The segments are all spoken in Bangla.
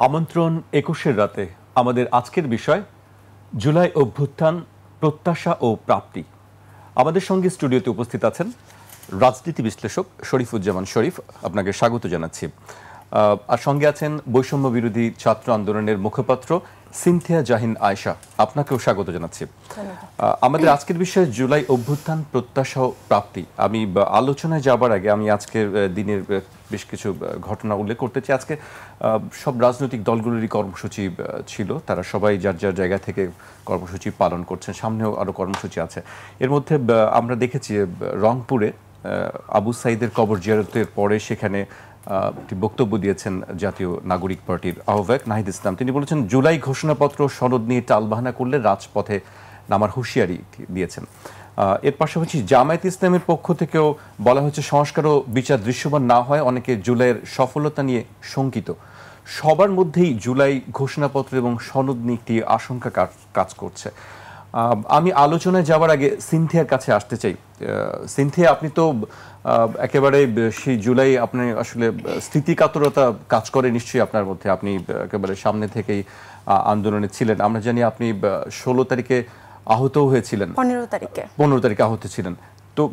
আমন্ত্রণ ২১-এর রাতে আমাদের আজকের বিষয় জুলাই অভ্যুত্থান, প্রত্যাশা ও প্রাপ্তি। আমাদের সঙ্গে স্টুডিওতে উপস্থিত আছেন রাজনীতি বিশ্লেষক শরীফুজ্জামান শরীফ, আপনাকে স্বাগত জানাচ্ছি। আর সঙ্গে আছেন বৈষম্য বিরোধী ছাত্র আন্দোলনের মুখপাত্র সিনথিয়া জাহিন আয়েশা, আপনাকেও স্বাগত জানাচ্ছি। আমাদের আজকের বিষয় জুলাই অভ্যুত্থান, প্রত্যাশা ও প্রাপ্তি। আমি আলোচনায় যাবার আগে আমি আজকের দিনের বেশ কিছু ঘটনা উল্লেখ করতে চাই। আজকে সব রাজনৈতিক দলগুলোরই কর্মসূচি ছিল, তারা সবাই যার যার জায়গা থেকে কর্মসূচি পালন করছেন, সামনেও আরও কর্মসূচি আছে। এর মধ্যে আমরা দেখেছি রংপুরে আবু সাঈদের কবর জিয়ারতের পরে সেখানে একটি বক্তব্য দিয়েছেন জাতীয় নাগরিক পার্টির আহ্বায়ক নাহিদ ইসলাম। তিনি বলেছেন, জুলাই ঘোষণাপত্র সনদ নিয়ে টালবাহানা করলে রাজপথে নামার হুঁশিয়ারি দিয়েছেন। এর পাশাপাশি জামায়াত ইসলামের পক্ষ থেকেও বলা হয়েছে, সংস্কার ও বিচার দৃশ্যমান না হয় অনেকে জুলাইয়ের সফলতা নিয়ে শঙ্কিত। সবার মধ্যেই জুলাই ঘোষণাপত্র এবং সনদ নিয়ে একটি আশঙ্কা কাজ করছে। আমি আলোচনায় যাওয়ার আগে সিনথিয়ার কাছে আসতে চাই। সিনথিয়া, আপনি তো একেবারে সেই জুলাই, আপনি আসলে স্থিতিকাতরতা কাজ করে নিশ্চয়ই আপনার মধ্যে, আপনি একেবারে সামনে থেকেই আন্দোলনে ছিলেন। আমরা জানি আপনি 16 তারিখে আহত হয়েছিলেন, 15 তারিখে আহত ছিলেন। তো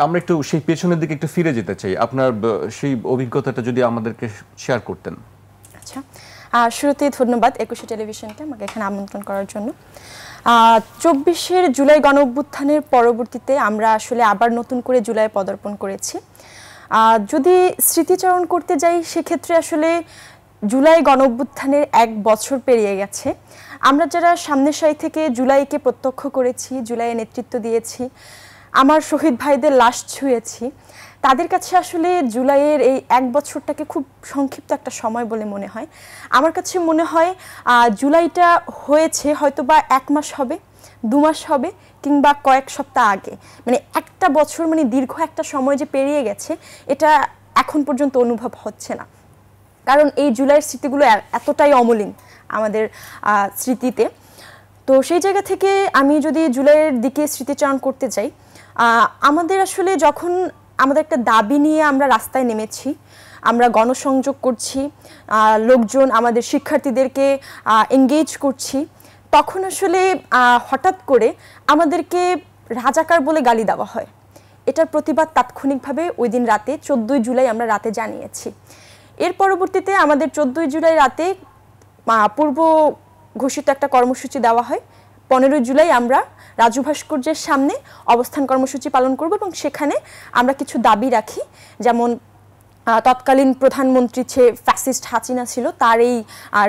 আমরা একটু সেই পেছনের দিকে একটু ফিরে যেতে চাই, আপনার সেই অভিজ্ঞতাটা যদি আমাদেরকে শেয়ার করতেন। আচ্ছা, শুরুতেই ধন্যবাদ 21 টেলিভিশনকে আমাকে এখানে আমন্ত্রণ করার জন্য। 24 জুলাই গণঅভ্যুত্থানের পরবর্তীতে আমরা আসলে আবার নতুন করে জুলাই পদার্পণ করেছি। যদি স্মৃতিচারণ করতে যাই, সেক্ষেত্রে আসলে জুলাই গণঅভ্যুত্থানের 1 বছর পেরিয়ে গেছে। আমরা যারা সামনের সারি থেকে জুলাইকে প্রত্যক্ষ করেছি, জুলাইয়ে নেতৃত্ব দিয়েছি, আমার শহীদ ভাইদের লাশ ছুঁয়েছি, তাদের কাছে আসলে জুলাইয়ের এই 1 বছরটাকে খুব সংক্ষিপ্ত একটা সময় বলে মনে হয়। আমার কাছে মনে হয় জুলাইটা হয়েছে হয়তোবা 1 মাস হবে, 2 মাস হবে, কিংবা কয়েক সপ্তাহ আগে। মানে একটা বছর, মানে দীর্ঘ একটা সময় যে পেরিয়ে গেছে, এটা এখন পর্যন্ত অনুভব হচ্ছে না। কারণ এই জুলাইয়ের স্মৃতিগুলো এতটাই অমলিন আমাদের স্মৃতিতে। তো সেই জায়গা থেকে আমি যদি জুলাইয়ের দিকে স্মৃতিচারণ করতে চাই, আমাদের আসলে যখন আমাদের একটা দাবি নিয়ে আমরা রাস্তায় নেমেছি, আমরা গণসংযোগ করছি, লোকজন আমাদের শিক্ষার্থীদেরকে এনগেজ করছি, তখন আসলে হঠাৎ করে আমাদেরকে রাজাকার বলে গালি দেওয়া হয়। এটার প্রতিবাদ তাৎক্ষণিকভাবে ওই দিন রাতে 14 জুলাই আমরা রাতে জানিয়েছি। এর পরবর্তীতে আমাদের 14 জুলাই রাতে পূর্ব ঘোষিত একটা কর্মসূচি দেওয়া হয়। 15 জুলাই আমরা রাজু ভাস্কর্যের সামনে অবস্থান কর্মসূচি পালন করব এবং সেখানে আমরা কিছু দাবি রাখি, যেমন তৎকালীন প্রধানমন্ত্রী ফ্যাসিস্ট হাসিনা ছিল, তার এই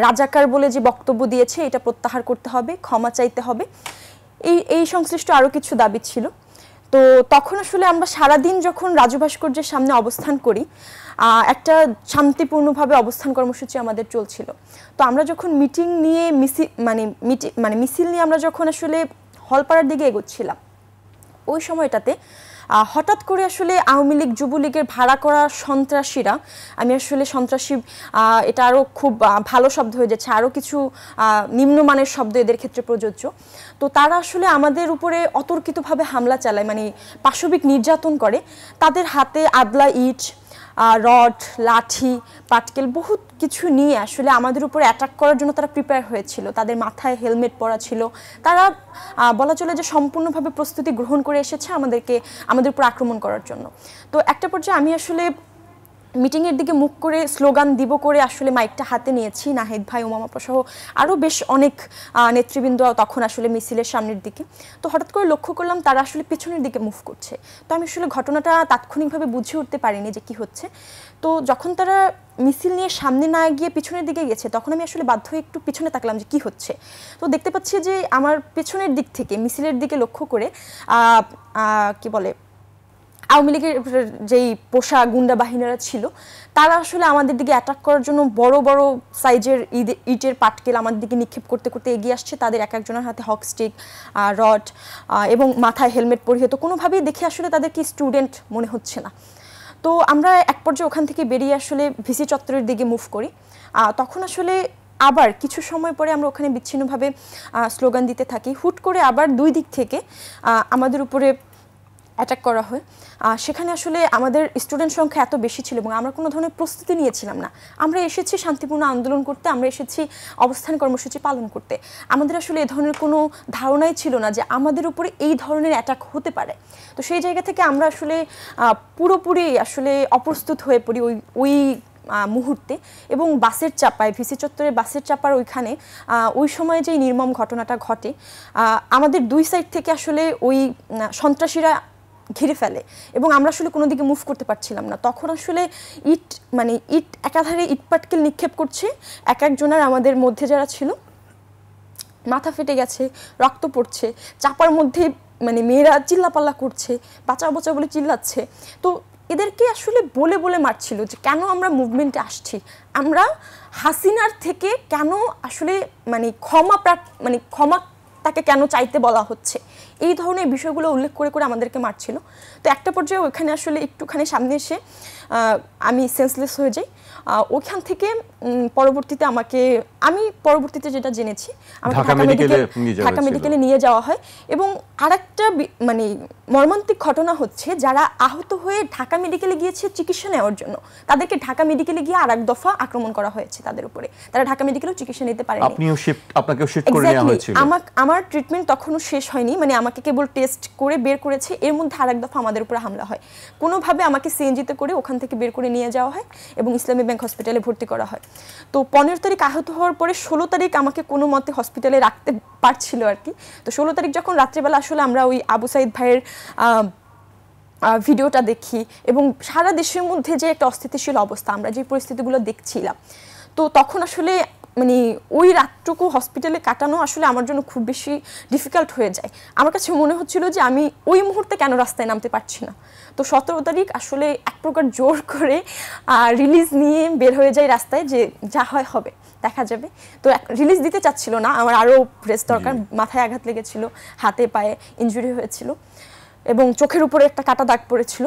রাজাকার বলে যে বক্তব্য দিয়েছে এটা প্রত্যাহার করতে হবে, ক্ষমা চাইতে হবে, এই সংশ্লিষ্ট আরও কিছু দাবি ছিল। তো তখন আসলে আমরা সারাদিন যখন রাজু ভাস্কর্যের সামনে অবস্থান করি, একটা শান্তিপূর্ণভাবে অবস্থান কর্মসূচি আমাদের চলছিল। তো আমরা যখন মিটিং নিয়ে মিছিল নিয়ে আমরা যখন আসলে হলপাড়ার দিকে এগোচ্ছিলাম, ওই সময়টাতে হঠাৎ করে আসলে আওয়ামী লীগ, যুবলীগের ভাড়া করা সন্ত্রাসীরা, আমি আসলে সন্ত্রাসী এটা আরও খুব ভালো শব্দ হয়ে যাচ্ছে, আরও কিছু নিম্নমানের শব্দ এদের ক্ষেত্রে প্রযোজ্য। তো তারা আসলে আমাদের উপরে অতর্কিতভাবে হামলা চালায়, মানে পাশবিক নির্যাতন করে। তাদের হাতে আদলা ইট, রড, লাঠি, পাটকেল বহুত কিছু নিয়ে আসলে আমাদের উপর অ্যাটাক করার জন্য তারা প্রিপেয়ার হয়েছিল। তাদের মাথায় হেলমেট পরা ছিল। তারা বলা চলে যে সম্পূর্ণভাবে প্রস্তুতি গ্রহণ করে এসেছে আমাদের উপর আক্রমণ করার জন্য। তো একটা পর্যায়ে আমি আসলে মিটিংয়ের দিকে মুখ করে স্লোগান দিব করে আসলে মাইকটা হাতে নিয়েছি, নাহিদ ভাই, উমামাপা সহ আরও বেশ অনেক নেতৃবৃন্দ তখন আসলে মিছিলের সামনের দিকে। তো হঠাৎ করে লক্ষ্য করলাম তারা আসলে পিছনের দিকে মুভ করছে। তো আমি আসলে ঘটনাটা তাৎক্ষণিকভাবে বুঝে উঠতে পারিনি যে কি হচ্ছে। তো যখন তারা মিছিল নিয়ে সামনে না গিয়ে পিছনের দিকে গেছে, তখন আমি আসলে বাধ্য হয়ে একটু পিছনে তাকলাম যে কি হচ্ছে। তো দেখতে পাচ্ছি যে আমার পেছনের দিক থেকে মিছিলের দিকে লক্ষ্য করে কি বলে আওয়ামী লীগের যেই পোষা গুন্ডা বাহিনীরা ছিল, তারা আসলে আমাদের দিকে অ্যাটাক করার জন্য বড় বড় সাইজের ইটের পাটকেল আমাদের দিকে নিক্ষেপ করতে করতে এগিয়ে আসছে। তাদের এক একজনের হাতে হক স্টিক, রড এবং মাথায় হেলমেট পরিহিত। কোনোভাবেই দেখে আসলে তাদেরকে স্টুডেন্ট মনে হচ্ছে না। তো আমরা এক পর্যায়ে ওখান থেকে বেরিয়ে আসলে ভিসি চত্বরের দিকে মুভ করি। তখন আসলে আবার কিছু সময় পরে আমরা ওখানে বিচ্ছিন্নভাবে স্লোগান দিতে থাকি। হুট করে আবার দুই দিক থেকে আমাদের উপরে অ্যাটাক করা হয়। সেখানে আসলে আমাদের স্টুডেন্ট সংখ্যা এত বেশি ছিল এবং আমরা কোনো ধরনের প্রস্তুতি নিয়েছিলাম না। আমরা এসেছি শান্তিপূর্ণ আন্দোলন করতে, আমরা এসেছি অবস্থান কর্মসূচি পালন করতে। আমাদের আসলে এ ধরনের কোনো ধারণাই ছিল না যে আমাদের উপরে এই ধরনের অ্যাটাক হতে পারে। তো সেই জায়গা থেকে আমরা আসলে পুরোপুরি আসলে অপ্রস্তুত হয়ে পড়ি ওই মুহূর্তে, এবং বাসের চাপায়, ভিসি চত্বরে বাসের চাপার ওইখানে ওই সময়ে যে নির্মম ঘটনাটা ঘটে, আমাদের দুই সাইড থেকে আসলে ওই সন্ত্রাসীরা ঘিরে ফেলে এবং আমরা আসলে কোনো দিকে মুভ করতে পারছিলাম না। তখন আসলে ইট একাধারে ইট পাটকেল নিক্ষেপ করছে এক একজনের, আমাদের মধ্যে যারা ছিল মাথা ফেটে গেছে, রক্ত পড়ছে, চাপার মধ্যে মেয়েরা চিল্লাপাল্লা করছে, বাঁচাও বাঁচাও বলে চিল্লাচ্ছে। তো এদেরকে আসলে বলে বলে মারছিল যে কেন আমরা মুভমেন্টে আসছি, আমরা হাসিনার থেকে কেন আসলে ক্ষমা তাকে কেন চাইতে বলা হচ্ছে, এই ধরনের বিষয়গুলো উল্লেখ করে করে আমাদেরকে মারছিল। তো একটা পর্যায়ে ওইখানে আসলে একটুখানি সামনে এসে আমি সেন্সলেস হয়ে যাই। ওইখান থেকে আমি পরবর্তীতে যেটা জেনেছি, আমাকে ঢাকা মেডিকেলে নিয়ে যাওয়া হয়। এবং আরেকটা মর্মান্তিক ঘটনা হচ্ছে, যারা আহত হয়ে ঢাকা মেডিকেলে গিয়েছে চিকিৎসা নেওয়ার জন্য, তাদেরকে ঢাকা মেডিকেলে গিয়ে আরেক দফা আক্রমণ করা হয়েছে তাদের উপরে। তারা ঢাকা মেডিকেলেও চিকিৎসা নিতে পারেনি। আপনাকেও শিফট করে নেওয়া হয়েছিল। আমার ট্রিটমেন্ট তখনও শেষ হয়নি, আমাকে কেবল টেস্ট করে বের করেছে, এর মধ্যে আরেক দফা আমাদের উপরে হামলা হয়। কোনোভাবে আমাকে সিএনজিতে করে ওখান থেকে বের করে নিয়ে যাওয়া হয় এবং ইসলামী ব্যাংক হসপিটালে ভর্তি করা হয়। তো 15 তারিখ আহত হওয়ার পরে 16 তারিখ আমাকে কোনো মতে হসপিটালে রাখতে পারছিল আর কি। তো 16 তারিখ যখন রাত্রেবেলা আসলে আমরা ওই আবু সাইদ ভাইয়ের ভিডিওটা দেখি এবং সারা দেশের মধ্যে যে একটা অস্থিতিশীল অবস্থা, আমরা যে পরিস্থিতিগুলো দেখছিলাম, তো তখন আসলে ওই রাতটুকু হসপিটালে কাটানো আসলে আমার জন্য খুব বেশি ডিফিকাল্ট হয়ে যায়। আমার কাছে মনে হচ্ছিল যে আমি ওই মুহূর্তে কেন রাস্তায় নামতে পারছি না। তো 17 তারিখ আসলে এক প্রকার জোর করে রিলিজ নিয়ে বের হয়ে যায় রাস্তায়, যে যা হয় হবে, দেখা যাবে। তো রিলিজ দিতে চাচ্ছিল না, আমার আরও রেস্ট দরকার, মাথায় আঘাত লেগেছিল, হাতে পায়ে ইনজুরি হয়েছিল এবং চোখের উপরে একটা কাটা দাগ পড়েছিল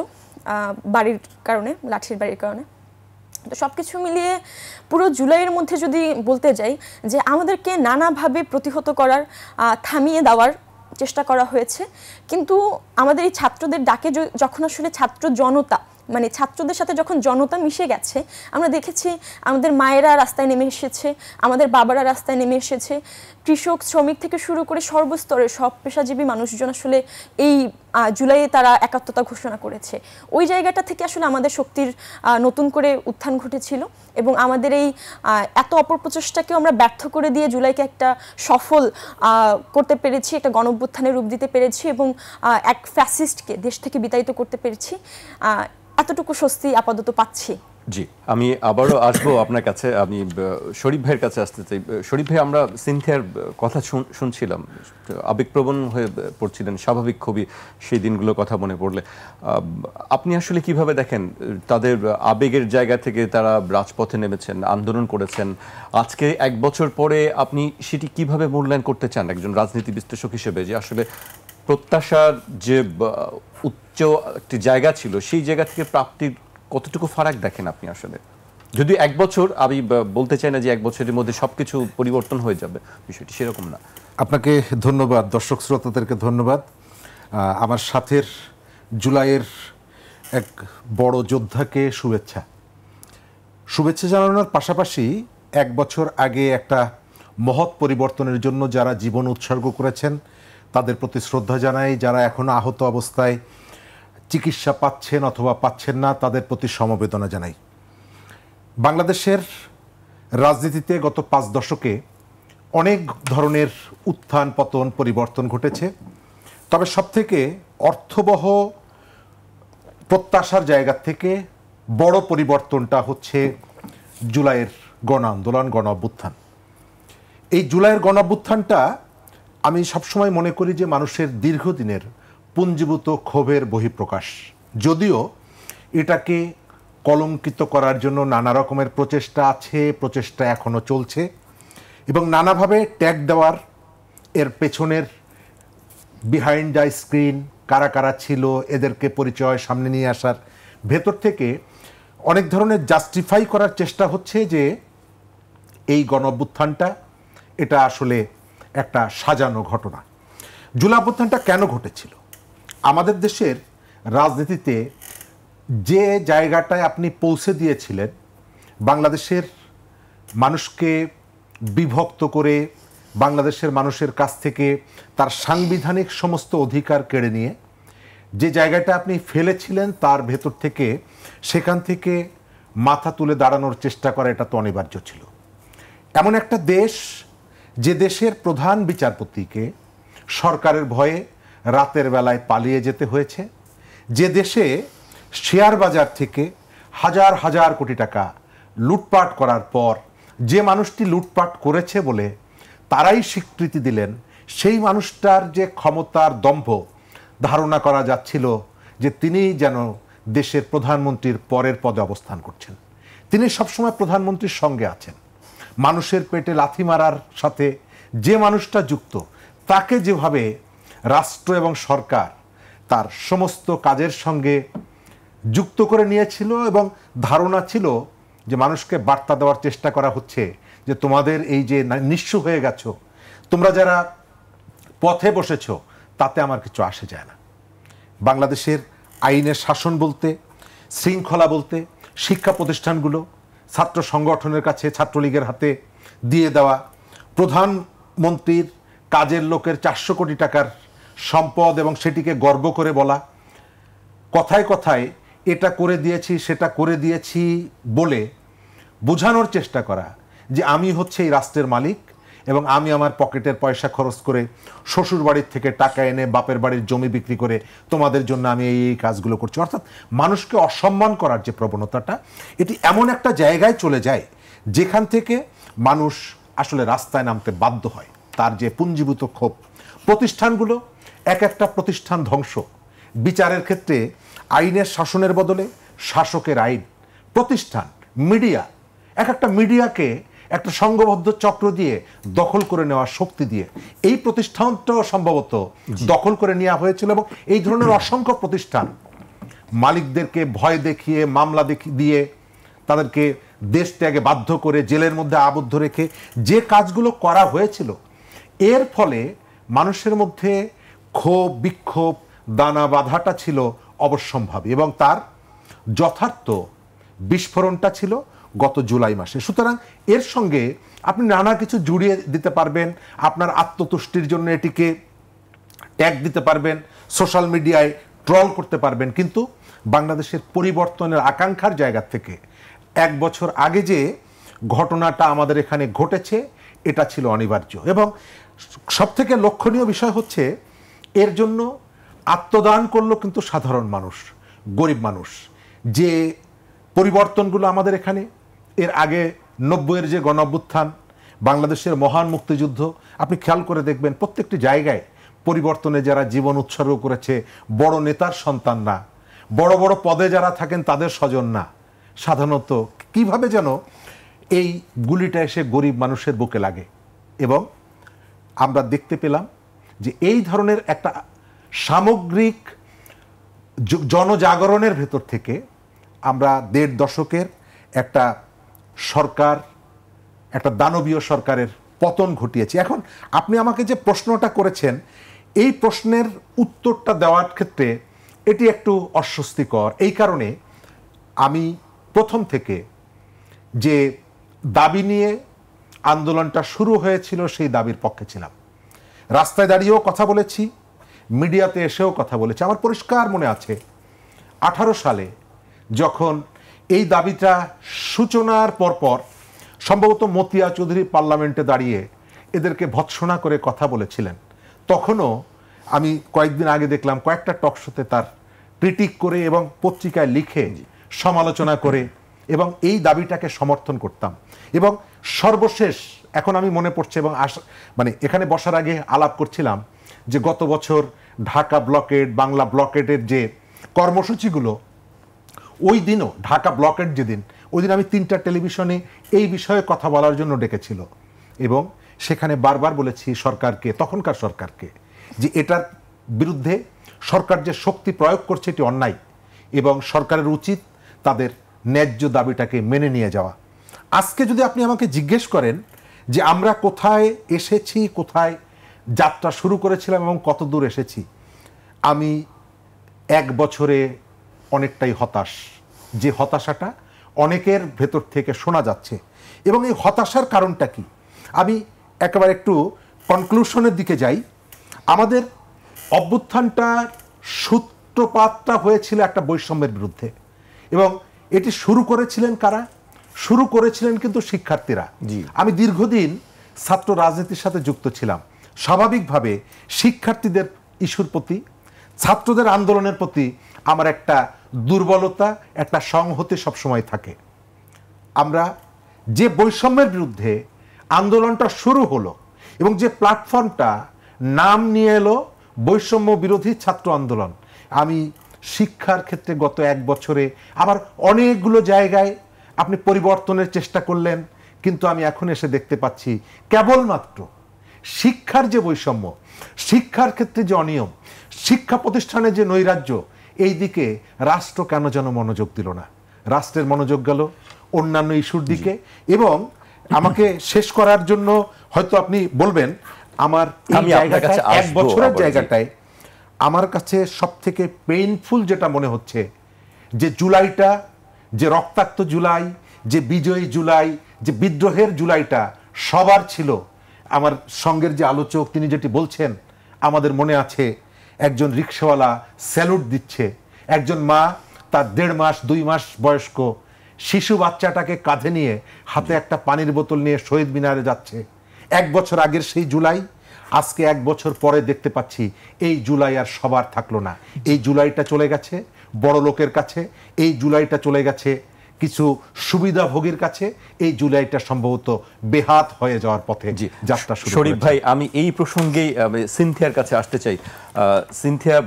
বাড়ির কারণে, লাঠির বাড়ির কারণে। তো সব কিছু মিলিয়ে পুরো জুলাইয়ের মধ্যে যদি বলতে যাই যে আমাদেরকে নানাভাবে প্রতিহত করার, থামিয়ে দেওয়ার চেষ্টা করা হয়েছে, কিন্তু আমাদের এই ছাত্রদের ডাকে যখন আসলে ছাত্র জনতা ছাত্রদের সাথে যখন জনতা মিশে গেছে, আমরা দেখেছি আমাদের মায়েরা রাস্তায় নেমে এসেছে, আমাদের বাবারা রাস্তায় নেমে এসেছে, কৃষক শ্রমিক থেকে শুরু করে সর্বস্তরের সব পেশাজীবী মানুষজন আসলে এই জুলাইয়ে তারা একাত্মতা ঘোষণা করেছে। ওই জায়গাটা থেকে আসলে আমাদের শক্তির নতুন করে উত্থান ঘটেছিল এবং আমাদের এই এত অপপ্রচেষ্টাকেও আমরা ব্যর্থ করে দিয়ে জুলাইকে একটা সফল করতে পেরেছি, একটা গণঅভ্যুত্থানের রূপ দিতে পেরেছি এবং এক ফ্যাসিস্টকে দেশ থেকে বিতাড়িত করতে পেরেছি। এতটুকু স্বস্তি আপাতত পাচ্ছি। জি, আমি আবারও আসবো আপনার কাছে। আমি শরীফ ভাইয়ের কাছে আসতে চাই। শরীফ ভাই, আমরা সিনথিয়ার কথা শুনছিলাম, আবেগপ্রবণ হয়ে পড়ছিলেন, স্বাভাবিক খুবই সেই দিনগুলোর কথা মনে পড়লে। আপনি আসলে কিভাবে দেখেন তাদের আবেগের জায়গা থেকে তারা রাজপথে নেমেছেন, আন্দোলন করেছেন, আজকে 1 বছর পরে আপনি সেটি কিভাবে মূল্যায়ন করতে চান একজন রাজনীতি বিশ্লেষক হিসেবে, যে আসলে প্রত্যাশার যে উচ্চ একটি জায়গা ছিল সেই জায়গা থেকে প্রাপ্তির কতটুকু ফারাক দেখেন আপনি? আসলে যদি 1 বছর, আমি বলতে চাই না যে 1 বছরের মধ্যে সবকিছু পরিবর্তন হয়ে যাবে, বিষয়টি সেরকম না। আপনাকে ধন্যবাদ, দর্শক শ্রোতাদেরকে ধন্যবাদ। আমার সাথের জুলাইয়ের এক বড় যোদ্ধাকে শুভেচ্ছা জানানোর পাশাপাশি 1 বছর আগে একটা মহৎ পরিবর্তনের জন্য যারা জীবন উৎসর্গ করেছেন তাদের প্রতি শ্রদ্ধা জানাই। যারা এখনো আহত অবস্থায় চিকিৎসা পাচ্ছেন অথবা পাচ্ছেন না তাদের প্রতি সমবেদনা জানাই। বাংলাদেশের রাজনীতিতে গত 5 দশকে অনেক ধরনের উত্থান পতন পরিবর্তন ঘটেছে, তবে সবথেকে অর্থবহ প্রত্যাশার জায়গা থেকে বড় পরিবর্তনটা হচ্ছে জুলাইয়ের গণ আন্দোলন, গণ অভ্যুত্থান। এই জুলাইয়ের গণ অভ্যুত্থানটা আমি সবসময় মনে করি যে মানুষের দীর্ঘদিনের পুঞ্জীভূত ক্ষোভের বহিঃপ্রকাশ। যদিও এটাকে কলঙ্কিত করার জন্য নানা রকমের প্রচেষ্টা আছে, প্রচেষ্টা এখনও চলছে এবং নানাভাবে ট্যাগ দেওয়ার এর পেছনের বিহাইন্ড দ্য স্ক্রিন কারা কারা ছিল এদেরকে পরিচয় সামনে নিয়ে আসার ভেতর থেকে অনেক ধরনের জাস্টিফাই করার চেষ্টা হচ্ছে যে এই গণ অভ্যুত্থানটা এটা আসলে একটা সাজানো ঘটনা। জুলাই অভ্যুত্থানটা কেন ঘটেছিল? আমাদের দেশের রাজনীতিতে যে জায়গাটায় আপনি পৌঁছে দিয়েছিলেন, বাংলাদেশের মানুষকে বিভক্ত করে বাংলাদেশের মানুষের কাছ থেকে তার সাংবিধানিক সমস্ত অধিকার কেড়ে নিয়ে যে জায়গাটা আপনি ফেলেছিলেন, তার ভেতর থেকে সেখান থেকে মাথা তুলে দাঁড়ানোর চেষ্টা করা এটা তো অনিবার্য ছিল। এমন একটা দেশ, যে দেশের প্রধান বিচারপতিকে সরকারের ভয়ে রাতের বেলায় পালিয়ে যেতে হয়েছে, যে দেশে শেয়ার বাজার থেকে হাজার হাজার কোটি টাকা লুটপাট করার পর যে মানুষটি লুটপাট করেছে বলে তারাই স্বীকৃতি দিলেন, সেই মানুষটার যে ক্ষমতার দম্ভ, ধারণা করা যাচ্ছিল যে তিনি যেন দেশের প্রধানমন্ত্রীর পরের পদে অবস্থান করছেন। তিনি সবসময় প্রধানমন্ত্রীর সঙ্গে আছেন। মানুষের পেটে লাথি মারার সাথে যে মানুষটা যুক্ত, তাকে যেভাবে রাষ্ট্র এবং সরকার তার সমস্ত কাজের সঙ্গে যুক্ত করে নিয়েছিল এবং ধারণা ছিল যে মানুষকে বার্তা দেওয়ার চেষ্টা করা হচ্ছে যে তোমাদের এই যে নিঃস্ব হয়ে গেছো, তোমরা যারা পথে বসেছো, তাতে আমার কিছু আসে যায় না। বাংলাদেশের আইনের শাসন বলতে, শৃঙ্খলা বলতে, শিক্ষা প্রতিষ্ঠানগুলো ছাত্র সংগঠনের কাছে, ছাত্রলীগের হাতে দিয়ে দেওয়া, প্রধানমন্ত্রীর কাজের লোকের 400 কোটি টাকার সম্পদ এবং সেটিকে গর্ব করে বলা, কথায় কথায় এটা করে দিয়েছি সেটা করে দিয়েছি বলে বোঝানোর চেষ্টা করা যে আমি হচ্ছে এই রাষ্ট্রের মালিক এবং আমি আমার পকেটের পয়সা খরচ করে শ্বশুর বাড়ির থেকে টাকা এনে বাপের বাড়ির জমি বিক্রি করে তোমাদের জন্য আমি এই কাজগুলো করছি। অর্থাৎ মানুষকে অসম্মান করার যে প্রবণতাটা, এটি এমন একটা জায়গায় চলে যায় যেখান থেকে মানুষ আসলে রাস্তায় নামতে বাধ্য হয়। তার যে পুঞ্জীভূত ক্ষোভ, প্রতিষ্ঠানগুলো এক একটা প্রতিষ্ঠান ধ্বংস, বিচারের ক্ষেত্রে আইনের শাসনের বদলে শাসকের আইন, প্রতিষ্ঠান, মিডিয়া, এক একটা মিডিয়াকে একটা সংঘবদ্ধ চক্র দিয়ে দখল করে নেওয়ার শক্তি দিয়ে এই প্রতিষ্ঠানটাও সম্ভবত দখল করে নেওয়া হয়েছিল। এবং এই ধরনের অসংখ্য প্রতিষ্ঠান মালিকদেরকে ভয় দেখিয়ে, মামলা দিয়ে তাদেরকে দেশ ত্যাগে বাধ্য করে জেলের মধ্যে আবদ্ধ রেখে যে কাজগুলো করা হয়েছিল, এর ফলে মানুষের মধ্যে ক্ষোভ, বিক্ষোভ, দানা বাঁধাটা ছিল অবশ্যম্ভাবী এবং তার যথার্থ বিস্ফোরণটা ছিল গত জুলাই মাসে। সুতরাং এর সঙ্গে আপনি নানা কিছু জুড়িয়ে দিতে পারবেন, আপনার আত্মতুষ্টির জন্য এটিকে ট্যাগ দিতে পারবেন, সোশ্যাল মিডিয়ায় ট্রল করতে পারবেন, কিন্তু বাংলাদেশের পরিবর্তনের আকাঙ্ক্ষার জায়গা থেকে 1 বছর আগে যে ঘটনাটা আমাদের এখানে ঘটেছে, এটা ছিল অনিবার্য। এবং সবথেকে লক্ষণীয় বিষয় হচ্ছে এর জন্য আত্মদান করলো কিন্তু সাধারণ মানুষ, গরিব মানুষ। যে পরিবর্তনগুলো আমাদের এখানে এর আগে 90-এর যে গণঅভ্যুত্থান, বাংলাদেশের মহান মুক্তিযুদ্ধ, আপনি খেয়াল করে দেখবেন প্রত্যেকটি জায়গায় পরিবর্তনে যারা জীবন উৎসর্গ করেছে বড় নেতার সন্তান না, বড় বড় পদে যারা থাকেন তাদের স্বজন না, সাধারণত কিভাবে যেন এই গুলিটা এসে গরিব মানুষের বুকে লাগে। এবং আমরা দেখতে পেলাম যে এই ধরনের একটা সামগ্রিক জনজাগরণের ভেতর থেকে আমরা 1.5 দশকের একটা সরকার, একটা দানবীয় সরকারের পতন ঘটিয়েছি। এখন আপনি আমাকে যে প্রশ্নটা করেছেন, এই প্রশ্নের উত্তরটা দেওয়ার ক্ষেত্রে এটি একটু অস্বস্তিকর। এই কারণে আমি প্রথম থেকে যে দাবি নিয়ে আন্দোলনটা শুরু হয়েছিল সেই দাবির পক্ষে ছিলাম। রাস্তায় দাঁড়িয়েও কথা বলেছি, মিডিয়াতে এসেও কথা বলেছি। আমার পরিষ্কার মনে আছে 18 সালে যখন এই দাবিটা সূচনার পরপর সম্ভবত মতিয়া চৌধুরী পার্লামেন্টে দাঁড়িয়ে এদেরকে ভৎসনা করে কথা বলেছিলেন, তখনও আমি কয়েকদিন আগে দেখলাম কয়েকটা টকশোতে তার ক্রিটিক করে এবং পত্রিকায় লিখে সমালোচনা করে এবং এই দাবিটাকে সমর্থন করতাম। এবং সর্বশেষ এখন আমি মনে পড়ছে এবং মানে এখানে বসার আগে আলাপ করছিলাম যে গত বছর ঢাকা ব্লকেড, বাংলা ব্লকেডের যে কর্মসূচিগুলো, ওই দিনও ঢাকা ব্লকেড যেদিন, ওই দিন আমি 3টা টেলিভিশনে এই বিষয়ে কথা বলার জন্য ডেকেছিল এবং সেখানে বারবার বলেছি সরকারকে, তখনকার সরকারকে, যে এটার বিরুদ্ধে সরকার যে শক্তি প্রয়োগ করছে এটি অন্যায় এবং সরকারের উচিত তাদের ন্যায্য দাবিটাকে মেনে নিয়ে যাওয়া। আজকে যদি আপনি আমাকে জিজ্ঞেস করেন যে আমরা কোথায় এসেছি, কোথায় যাত্রা শুরু করেছিলাম এবং কত দূর এসেছি, আমি এক বছরে অনেকটাই হতাশ, যে হতাশাটা অনেকের ভেতর থেকে শোনা যাচ্ছে। এবং এই হতাশার কারণটা কি, আমি একেবারে একটু কনক্লুশনের দিকে যাই। আমাদের অভ্যুত্থানটার সূত্রপাতটা হয়েছিল একটা বৈষম্যের বিরুদ্ধে, এবং এটি শুরু করেছিলেন কারা? শুরু করেছিলেন কিন্তু শিক্ষার্থীরা। আমি দীর্ঘদিন ছাত্র রাজনীতির সাথে যুক্ত ছিলাম। স্বাভাবিকভাবে শিক্ষার্থীদের ইস্যুর প্রতি, ছাত্রদের আন্দোলনের প্রতি আমার একটা দুর্বলতা, একটা সংহতি সবসময় থাকে। আমরা যে বৈষম্যের বিরুদ্ধে আন্দোলনটা শুরু হলো এবং যে প্ল্যাটফর্মটা নাম নিয়ে এলো বৈষম্য বিরোধী ছাত্র আন্দোলন, আমি শিক্ষার ক্ষেত্রে গত এক বছরে আবার অনেকগুলো জায়গায় আপনি পরিবর্তনের চেষ্টা করলেন, কিন্তু আমি এখন এসে দেখতে পাচ্ছি কেবলমাত্র শিক্ষার যে বৈষম্য, শিক্ষার ক্ষেত্রে যে অনিয়ম, শিক্ষা প্রতিষ্ঠানের যে নৈরাজ্য, এই দিকে রাষ্ট্র কেন যেন মনোযোগ দিল না। রাষ্ট্রের মনোযোগ গেল অন্যান্য ইস্যুর দিকে। এবং আমাকে শেষ করার জন্য হয়তো আপনি বলবেন, আমার এই জায়গাটায়, এক বছরের জায়গাটায় আমার কাছে সব থেকে পেইনফুল যেটা মনে হচ্ছে, যে জুলাইটা, যে রক্তাক্ত জুলাই, যে বিজয়ী জুলাই, যে বিদ্রোহের জুলাইটা সবার ছিল। আমার সঙ্গের যে আলোচক তিনি যেটি বলছেন, আমাদের মনে আছে একজন রিক্সাওয়ালা স্যালুট দিচ্ছে, একজন মা তার 1.5 মাস 2 মাস বয়স্ক শিশু বাচ্চাটাকে কাঁধে নিয়ে হাতে একটা পানির বোতল নিয়ে শহীদ মিনারে যাচ্ছে। এক বছর আগের সেই জুলাই, আজকে এক বছর পরে দেখতে পাচ্ছি এই জুলাই আর সবার থাকলো না। এই জুলাইটা চলে গেছে বড় লোকের কাছে, এই জুলাইটা চলে গেছে কিছু সুবিধাভোগীর কাছে, এই জুলাইটা সম্ভবত বেহাত হয়ে যাওয়ার পথে যাত্রা শুরু। শরীফ ভাই, আমি এই প্রসঙ্গেই সিনথিয়ার কাছে আসতে চাই। সিনথিয়া,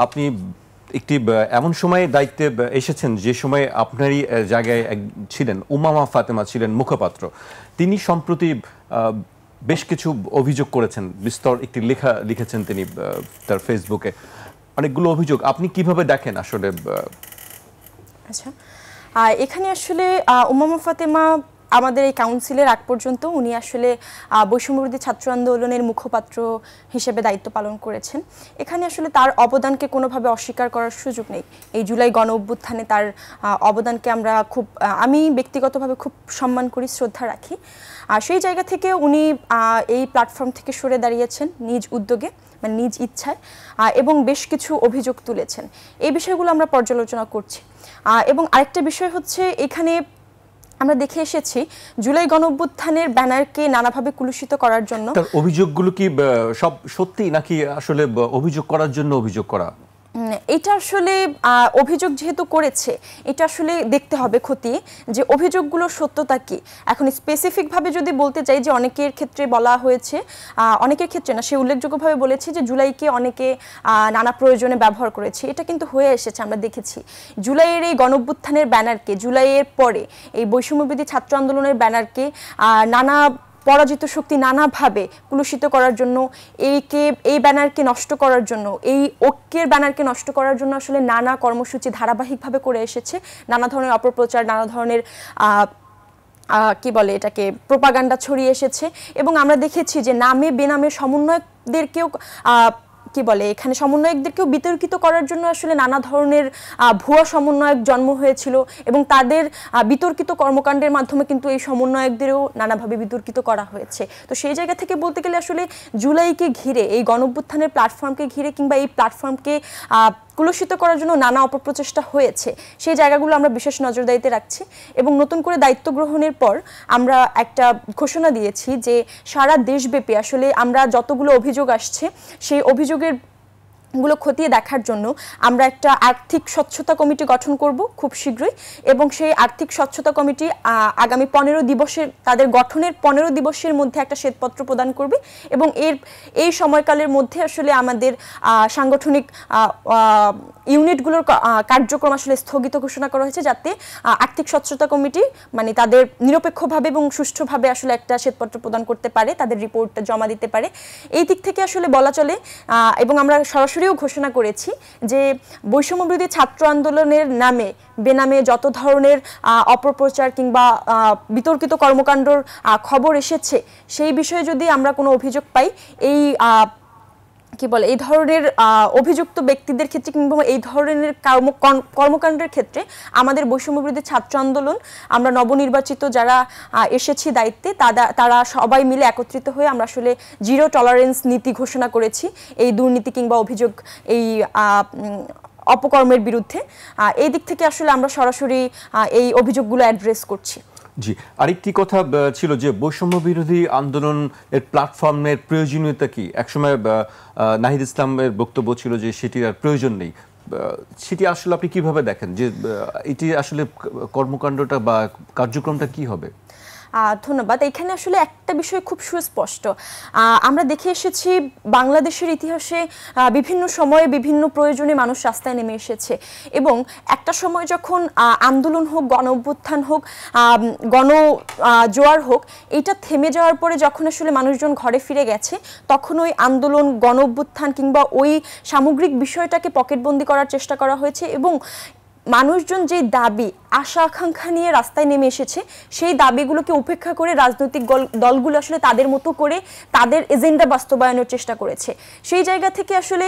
আপনি একটি এমন সময়ে দায়িত্বে এসেছেন যে সময় আপনারই জায়গায় ছিলেন উমামা ফাতেমা ছিলেন মুখপাত্র। তিনি সম্প্রতি বেশ কিছু অভিযোগ করেছেন, বিস্তর একটি লেখা লিখেছেন তিনি তার ফেসবুকে, অনেকগুলো অভিযোগ। আপনি কিভাবে দেখেন আসলে? আচ্ছা, এখানে আসলে উমামা ফাতেমা আমাদের এই কাউন্সিলের আগ পর্যন্ত উনি আসলে বৈষম্যবিরোধী ছাত্র আন্দোলনের মুখপাত্র হিসেবে দায়িত্ব পালন করেছেন। এখানে আসলে তার অবদানকে কোনোভাবে অস্বীকার করার সুযোগ নেই। এই জুলাই গণ অভ্যুত্থানে তার অবদানকে আমরা আমি ব্যক্তিগতভাবে খুব সম্মান করি, শ্রদ্ধা রাখি। সেই জায়গা থেকে উনি এই প্ল্যাটফর্ম থেকে সরে দাঁড়িয়েছেন নিজ উদ্যোগে, মানে নিজ ইচ্ছায়, এবং বেশ কিছু অভিযোগ তুলেছেন। এই বিষয়গুলো আমরা পর্যালোচনা করছি। এবং আরেকটা বিষয় হচ্ছে, এখানে আমরা দেখে এসেছি জুলাই গণঅভ্যুত্থানের ব্যানারকে নানাভাবে কুলুষিত করার জন্য। তার অভিযোগগুলো কি সব সত্যি, নাকি আসলে অভিযোগ করার জন্য অভিযোগ করা? এটা আসলে অভিযোগ যেহেতু করেছে, এটা আসলে দেখতে হবে খতিয়ে যে অভিযোগগুলোর সত্যতা কি। এখন স্পেসিফিকভাবে যদি বলতে চাই, যে অনেকের ক্ষেত্রে বলা হয়েছে, অনেকের ক্ষেত্রে না, সে উল্লেখযোগ্যভাবে বলেছে যে জুলাইকে অনেকে নানা প্রয়োজনে ব্যবহার করেছে। এটা কিন্তু হয়ে এসেছে, আমরা দেখেছি। জুলাইয়ের এই গণঅভ্যুত্থানের ব্যানারকে, জুলাইয়ের পরে এই বৈষম্যবিরোধী ছাত্র আন্দোলনের ব্যানারকে নানা পরাজিত শক্তি নানাভাবে কুলুষিত করার জন্য, এই ব্যানারকে নষ্ট করার জন্য, এই ঐক্যের ব্যানারকে নষ্ট করার জন্য আসলে নানা কর্মসূচি ধারাবাহিকভাবে করে এসেছে। নানা ধরনের অপপ্রচার, নানা ধরনের কি বলে এটাকে, প্রোপাগান্ডা ছড়িয়ে এসেছে। এবং আমরা দেখেছি যে নামে বেনামে সমন্বয়কদেরকেও কি বলে, এখানে সমন্বয়কদেরকেও বিতর্কিত করার জন্য আসলে নানা ধরনের ভুয়া সমন্বয়ক জন্ম হয়েছিল, এবং তাদের বিতর্কিত কর্মকাণ্ডের মাধ্যমে কিন্তু এই সমন্বয়কদেরও নানাভাবে বিতর্কিত করা হয়েছে। তো সেই জায়গা থেকে বলতে গেলে আসলে জুলাইকে ঘিরে, এই গণঅভ্যুত্থানের প্ল্যাটফর্মকে ঘিরে, কিংবা এই প্ল্যাটফর্মকে কুলুষিত করার জন্য নানা অপপ্রচেষ্টা হয়েছে। সেই জায়গাগুলো আমরা বিশেষ নজরদারিতে রাখছি। এবং নতুন করে দায়িত্ব গ্রহণের পর আমরা একটা ঘোষণা দিয়েছি যে সারা দেশব্যাপী আসলে আমরা যতগুলো অভিযোগ আসছে, সেই অভিযোগের গুলো খতিয়ে দেখার জন্য আমরা একটা আর্থিক স্বচ্ছতা কমিটি গঠন করব খুব শীঘ্রই। এবং সেই আর্থিক স্বচ্ছতা কমিটি আগামী 15 দিবসের, তাদের গঠনের 15 দিবসের মধ্যে একটা শ্বেতপত্র প্রদান করবে। এবং এই সময়কালের মধ্যে আসলে আমাদের সাংগঠনিক ইউনিটগুলোর কার্যক্রম আসলে স্থগিত ঘোষণা করা হয়েছে, যাতে আর্থিক স্বচ্ছতা কমিটি মানে তাদের নিরপেক্ষভাবে এবং সুষ্ঠুভাবে আসলে একটা শ্বেতপত্র প্রদান করতে পারে, তাদের রিপোর্টটা জমা দিতে পারে। এই দিক থেকে আসলে বলা চলে। এবং আমরা সরাসরিও ঘোষণা করেছি যে বৈষম্যবিরোধী ছাত্র আন্দোলনের নামে বেনামে যত ধরনের অপপ্রচার কিংবা বিতর্কিত কর্মকাণ্ডর খবর এসেছে, সেই বিষয়ে যদি আমরা কোনো অভিযোগ পাই, এই কি বলে এই ধরনের অভিযুক্ত ব্যক্তিদের ক্ষেত্রে কিংবা এই ধরনের কর্মকাণ্ডের ক্ষেত্রে আমাদের বৈষম্যবিরোধী ছাত্র আন্দোলন, আমরা নবনির্বাচিত যারা এসেছি দায়িত্বে, তারা সবাই মিলে একত্রিত হয়ে আমরা আসলে জিরো টলারেন্স নীতি ঘোষণা করেছি এই দুর্নীতি কিংবা অভিযোগ, এই অপকর্মের বিরুদ্ধে। এই দিক থেকে আসলে আমরা সরাসরি এই অভিযোগগুলো অ্যাড্রেস করছি। জি, আরেকটি কথা ছিল যে বৈষম্য বিরোধী আন্দোলনের প্ল্যাটফর্মের প্রয়োজনীয়তা কি? একসময় নাহিদ ইসলামের বক্তব্য ছিল যে সেটির আর প্রয়োজন নেই। সেটি আসলে আপনি কিভাবে দেখেন যে এটি আসলে কর্মকাণ্ডটা বা কার্যক্রমটা কি হবে? ধন্যবাদ। এখানে আসলে একটা বিষয় খুব সুস্পষ্ট, আমরা দেখে এসেছি বাংলাদেশের ইতিহাসে বিভিন্ন সময়ে বিভিন্ন প্রয়োজনে মানুষ রাস্তায় নেমে এসেছে, এবং একটা সময় যখন আন্দোলন হোক, গণ অভ্যুত্থান হোক, গণ জোয়ার হোক, এটা থেমে যাওয়ার পরে যখন আসলে মানুষজন ঘরে ফিরে গেছে, তখন ওই আন্দোলন, গণ অভ্যুত্থান কিংবা ওই সামগ্রিক বিষয়টাকে পকেটবন্দি করার চেষ্টা করা হয়েছে, এবং মানুষজন যে দাবি, আশা আকাঙ্ক্ষা নিয়ে রাস্তায় নেমে এসেছে, সেই দাবিগুলোকে উপেক্ষা করে রাজনৈতিক দলগুলো আসলে তাদের মতো করে তাদের এজেন্ডা বাস্তবায়নের চেষ্টা করেছে। সেই জায়গা থেকে আসলে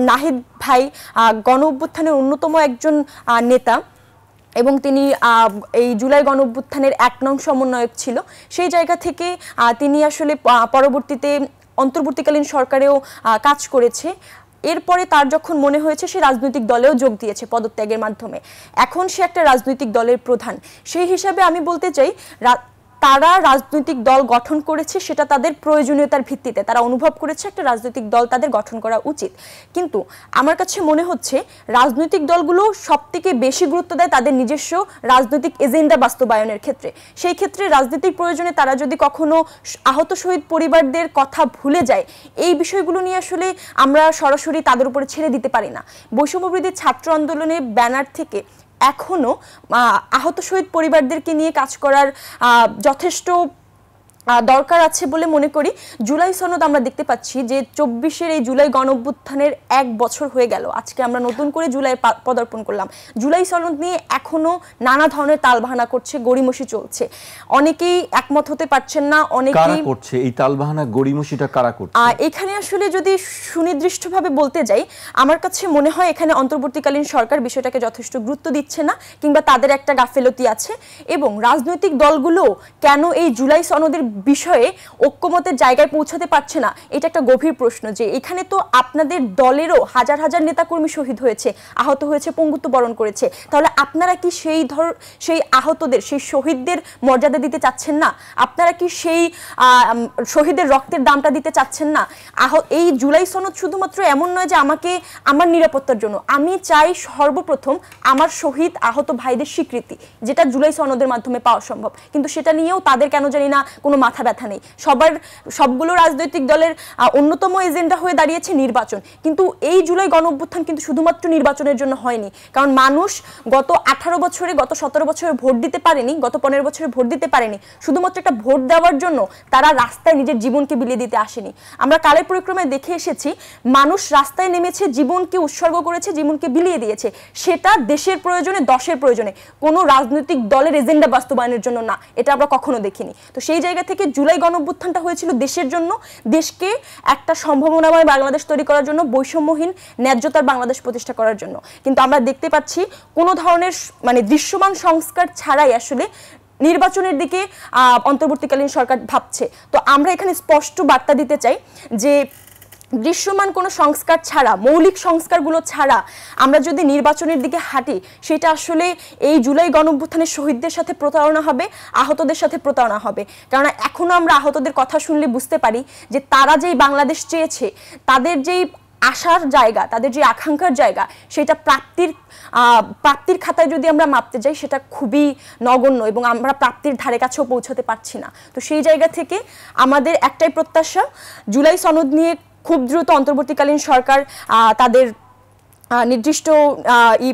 নাহিদ ভাই গণ অভ্যুত্থানের অন্যতম একজন নেতা, এবং তিনি এই জুলাই গণ অভ্যুত্থানের 1 নং সমন্বয়ক ছিল। সেই জায়গা থেকে তিনি আসলে পরবর্তীতে অন্তর্বর্তীকালীন সরকারেও কাজ করেছে। এরপরে তার যখন মনে হয়েছে, সে রাজনৈতিক দলেও যোগ দিয়েছে পদত্যাগের মাধ্যমে। এখন সে একটা রাজনৈতিক দলের প্রধান। সেই হিসাবে আমি বলতে চাই, তারা রাজনৈতিক দল গঠন করেছে সেটা তাদের প্রয়োজনীয়তার ভিত্তিতে, তারা অনুভব করেছে একটা রাজনৈতিক দল তাদের গঠন করা উচিত। কিন্তু আমার কাছে মনে হচ্ছে রাজনৈতিক দলগুলো সবথেকে বেশি গুরুত্ব দেয় তাদের নিজস্ব রাজনৈতিক এজেন্ডা বাস্তবায়নের ক্ষেত্রে। সেই ক্ষেত্রে রাজনৈতিক প্রয়োজনে তারা যদি কখনো আহত শহীদ পরিবারদের কথা ভুলে যায়, এই বিষয়গুলো নিয়ে আসলে আমরা সরাসরি তাদের উপরে ছেড়ে দিতে পারি না। বৈষম্যবিরোধী ছাত্র আন্দোলনের ব্যানার থেকে এখনো আহত শহীদ পরিবারদেরকে নিয়ে কাজ করার যথেষ্ট দরকার আছে বলে মনে করি। জুলাই সনদ আমরা দেখতে পাচ্ছি যে 24-এর এই জুলাই গণ অভ্যুত্থানের 1 বছর হয়ে গেল। আজকে আমরা নতুন করে জুলাই পদার্পণ করলাম। জুলাই সনদ নিয়ে এখনো নানা ধরনের তালবাহানা করছে, গড়িমসি চলছে। অনেকেই একমত হতে পারছেন না, অনেকেই করছে এই তালবাহানা গড়িমসিটা কারা করছে? এখানে আসলে যদি সুনির্দিষ্টভাবে বলতে যাই, আমার কাছে মনে হয় এখানে অন্তর্বর্তীকালীন সরকার বিষয়টাকে যথেষ্ট গুরুত্ব দিচ্ছে না, কিংবা তাদের একটা গাফেলতি আছে। এবং রাজনৈতিক দলগুলো কেন এই জুলাই সনদের বিষয়ে ঐক্যমতের জায়গায় পৌঁছাতে পারছে না, এটা একটা গভীর প্রশ্ন। যে এখানে তো আপনাদের দলেরও হাজার হাজার নেতাকর্মী শহীদ হয়েছে, আহত হয়েছে, পঙ্গুত্ব বরণ করেছে। তাহলে আপনারা কি সেই আহতদের, সেই শহীদদের মর্যাদা দিতে চাচ্ছেন না? আপনারা কি সেই শহীদের রক্তের দামটা দিতে চাচ্ছেন না? এই জুলাই সনদ শুধুমাত্র এমন নয় যে আমাকে আমার নিরাপত্তার জন্য, আমি চাই সর্বপ্রথম আমার শহীদ আহত ভাইদের স্বীকৃতি, যেটা জুলাই সনদের মাধ্যমে পাওয়া সম্ভব। কিন্তু সেটা নিয়েও তাদের কেন জানি না কোনো মাথা ব্যথা নেই। সবগুলো রাজনৈতিক দলের অন্যতম এজেন্ডা হয়ে দাঁড়িয়েছে নির্বাচন। কিন্তু এই জুলাই গণ অভ্যুত্থান কিন্তু শুধুমাত্র নির্বাচনের জন্য হয়নি, কারণ মানুষ গত 18 বছরে, গত 17 বছরে ভোট দিতে পারেনি, গত 15 বছরে ভোট দিতে পারেনি শুধুমাত্র একটা ভোট দেওয়ার জন্য। তারা রাস্তায় নিজের জীবনকে বিলিয়ে দিতে আসেনি। আমরা কালের পরিক্রমায় দেখে এসেছি, মানুষ রাস্তায় নেমেছে, জীবনকে উৎসর্গ করেছে, জীবনকে বিলিয়ে দিয়েছে। সেটা দেশের প্রয়োজনে, দশের প্রয়োজনে, কোনো রাজনৈতিক দলের এজেন্ডা বাস্তবায়নের জন্য না। এটা আমরা কখনো দেখিনি। তো সেই জায়গা থেকে জুলাই গণ অভ্যুত্থানটা হয়েছিল দেশের জন্য, দেশকে একটা সম্ভাবনাময় বাংলাদেশ তৈরি করার জন্য, বৈষম্যহীন ন্যায্যতার বাংলাদেশ প্রতিষ্ঠা করার জন্য। কিন্তু আমরা দেখতে পাচ্ছি কোনো ধরনের দৃশ্যমান সংস্কার ছাড়াই আসলে নির্বাচনের দিকে অন্তর্বর্তীকালীন সরকার ভাবছে। তো আমরা এখানে স্পষ্ট বার্তা দিতে চাই যে দৃশ্যমান কোনো সংস্কার ছাড়া, মৌলিক সংস্কারগুলো ছাড়া আমরা যদি নির্বাচনের দিকে হাঁটি, সেটা আসলে এই জুলাই গণ অভ্যুত্থানের শহীদদের সাথে প্রতারণা হবে, আহতদের সাথে প্রতারণা হবে। কারণ এখনো আমরা আহতদের কথা শুনলে বুঝতে পারি যে তারা যেই বাংলাদেশ চেয়েছে, তাদের যেই আশার জায়গা, তাদের যে আকাঙ্ক্ষার জায়গা, সেটা প্রাপ্তির খাতায় যদি আমরা মাপতে যাই, সেটা খুবই নগণ্য, এবং আমরা প্রাপ্তির ধারে কাছেও পৌঁছাতে পারছি না। তো সেই জায়গা থেকে আমাদের একটাই প্রত্যাশা, জুলাই সনদ নিয়ে খুব দ্রুত অন্তর্বর্তীকালীন সরকার তাদের নির্দিষ্ট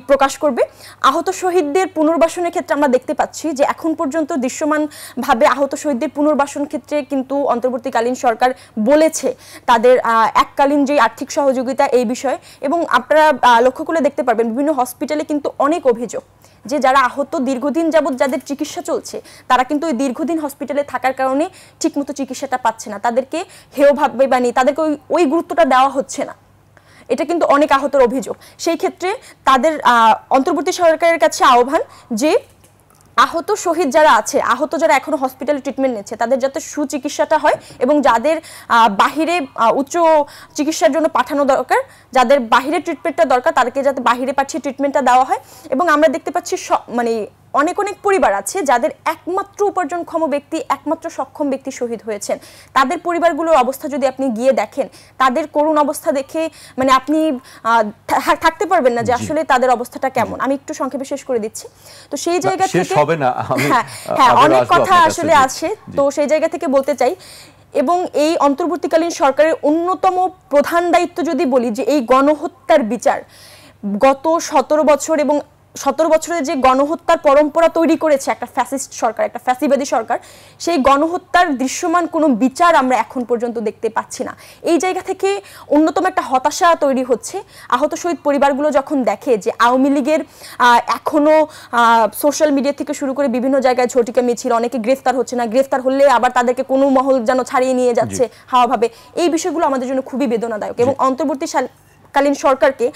প্রকাশ করবে। আহত শহীদদের পুনর্বাসনের ক্ষেত্রে আমরা দেখতে পাচ্ছি যে এখন পর্যন্ত দৃশ্যমানভাবে আহত শহীদদের পুনর্বাসন ক্ষেত্রে কিন্তু অন্তর্বর্তীকালীন সরকার বলেছে তাদের এককালীন যে আর্থিক সহযোগিতা এই বিষয়ে, এবং আপনারা লক্ষ্য করলে দেখতে পারবেন বিভিন্ন হসপিটালে কিন্তু অনেক অভিযোগ যে যারা আহত দীর্ঘদিন যাবৎ যাদের চিকিৎসা চলছে তারা কিন্তু ওই দীর্ঘদিন হসপিটালে থাকার কারণে ঠিকমতো চিকিৎসাটা পাচ্ছে না, তাদেরকে হেয়ভাবে বা তাদেরকে ওই গুরুত্বটা দেওয়া হচ্ছে না। এটা কিন্তু অনেক আহতের অভিযোগ। সেই ক্ষেত্রে তাদের অন্তর্বর্তী সরকারের কাছে আহ্বান যে আহত শহীদ যারা আছে, আহত যারা এখনো হসপিটালে ট্রিটমেন্ট নিচ্ছে, তাদের যাতে সুচিকিৎসাটা হয় এবং যাদের বাহিরে উচ্চ চিকিৎসার জন্য পাঠানো দরকার, যাদের বাহিরে ট্রিটমেন্টটা দরকার তাদেরকে যাতে বাহিরে পাঠিয়ে ট্রিটমেন্টটা দেওয়া হয়। এবং আমরা দেখতে পাচ্ছি অনেক পরিবার আছে যাদের একমাত্র উপার্জনক্ষম ব্যক্তি, একমাত্র সক্ষম ব্যক্তি শহীদ হয়েছেন। তাদের পরিবারগুলোর অবস্থা যদি আপনি গিয়ে দেখেন, তাদের করুণ অবস্থা দেখে আপনি থাকতে পারবেন না যে আসলে তাদের অবস্থাটা কেমন। আমি একটু সংক্ষেপে শেষ করে দিচ্ছি। তো সেই জায়গা থেকে হ্যাঁ অনেক কথা আসলে আছে, তো সেই জায়গা থেকে বলতে চাই, এবং এই অন্তর্বর্তীকালীন সরকারের অন্যতম প্রধান দায়িত্ব যদি বলি যে এই গণহত্যার বিচার, গত 17 বছর এবং 17 বছরের যে গণহত্যার পরম্পরা তৈরি করেছে একটা ফ্যাসিস্ট সরকার, একটা ফ্যাসিবাদী সরকার, সেই গণহত্যার দৃশ্যমান কোনো বিচার আমরা এখন পর্যন্ত দেখতে পাচ্ছি না। এই জায়গা থেকে অন্যতম একটা হতাশা তৈরি হচ্ছে। আহত শহীদ পরিবারগুলো যখন দেখে যে আওয়ামী লীগের এখনো সোশ্যাল মিডিয়া থেকে শুরু করে বিভিন্ন জায়গায় ঝটিকা মিছিল, অনেকে গ্রেফতার হচ্ছে না, গ্রেফতার হলে আবার তাদেরকে কোনো মহল যেন ছাড়িয়ে নিয়ে যাচ্ছে হাওয়াভাবে, এই বিষয়গুলো আমাদের জন্য খুবই বেদনাদায়ক। এবং অন্তর্বর্তীকালীন সরকারকে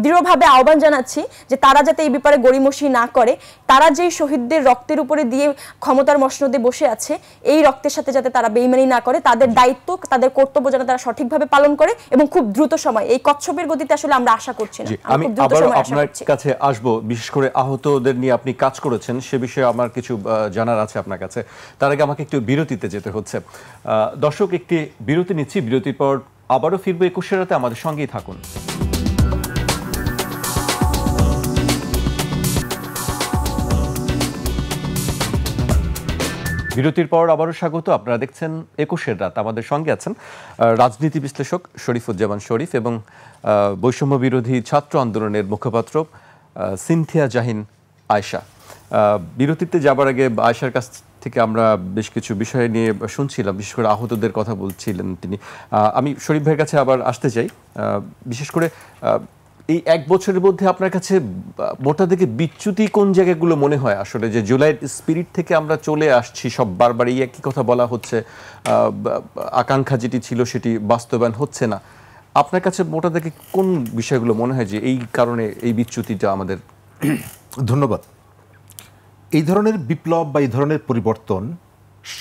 দৃঢ়ভাবে আহ্বান জানাচ্ছি যে তারা যাতে এই ব্যাপারে গড়িমসি না করে, তারা যেই শহীদদের রক্তের উপরে দিয়ে ক্ষমতার মসনদে বসে আছে এই রক্তের সাথে যাতে তারা বেইমানি না করে, তাদের দায়িত্ব তাদের কর্তব্য যেন তারা সঠিকভাবে পালন করে এবং খুব দ্রুত সময়, এই কচ্ছপের গতিতে আসলে আমরা আশা করছি না। আমি আবার আপনার কাছে আসব, বিশেষ করে আহতদের নিয়ে আপনি কাজ করেছেন সে বিষয়ে আমার কিছু জানার আছে আপনার কাছে। তার আগে আমাকে একটু বিরতিতে যেতে হচ্ছে। দর্শক, একটি বিরতি নিচ্ছি, বিরতির পর আবারও ফিরবো 21 রাতে, আমাদের সঙ্গেই থাকুন। বিরতির পর আবারও স্বাগত। আপনারা দেখছেন 21 রাত, আমাদের সঙ্গে আছেন রাজনীতি বিশ্লেষক শরীফুজ্জামান শরীফ এবং বৈষম্য বিরোধী ছাত্র আন্দোলনের মুখপাত্র সিনথিয়া জাহিন আয়েশা। বিরতিতে যাবার আগে আয়েশার কাছ থেকে আমরা বেশ কিছু বিষয় নিয়ে শুনছিলাম, বিশেষ করে আহতদের কথা বলছিলেন তিনি। আমি শরীফ ভাইয়ের কাছে আবার আসতে চাই। বিশেষ করে এই 1 বছরের মধ্যে আপনার কাছে মোটা থেকে বিচ্যুতি কোন জায়গাগুলো মনে হয় আসলে, যে জুলাইয়ের স্পিরিট থেকে আমরা চলে আসছি, সব বারবার এই একই কথা বলা হচ্ছে, আকাঙ্ক্ষা যেটি ছিল সেটি বাস্তবায়ন হচ্ছে না, আপনার কাছে মোটা থেকে কোন বিষয়গুলো মনে হয় যে এই কারণে এই বিচ্যুতিটা আমাদের? ধন্যবাদ। এই ধরনের বিপ্লব বা এই ধরনের পরিবর্তন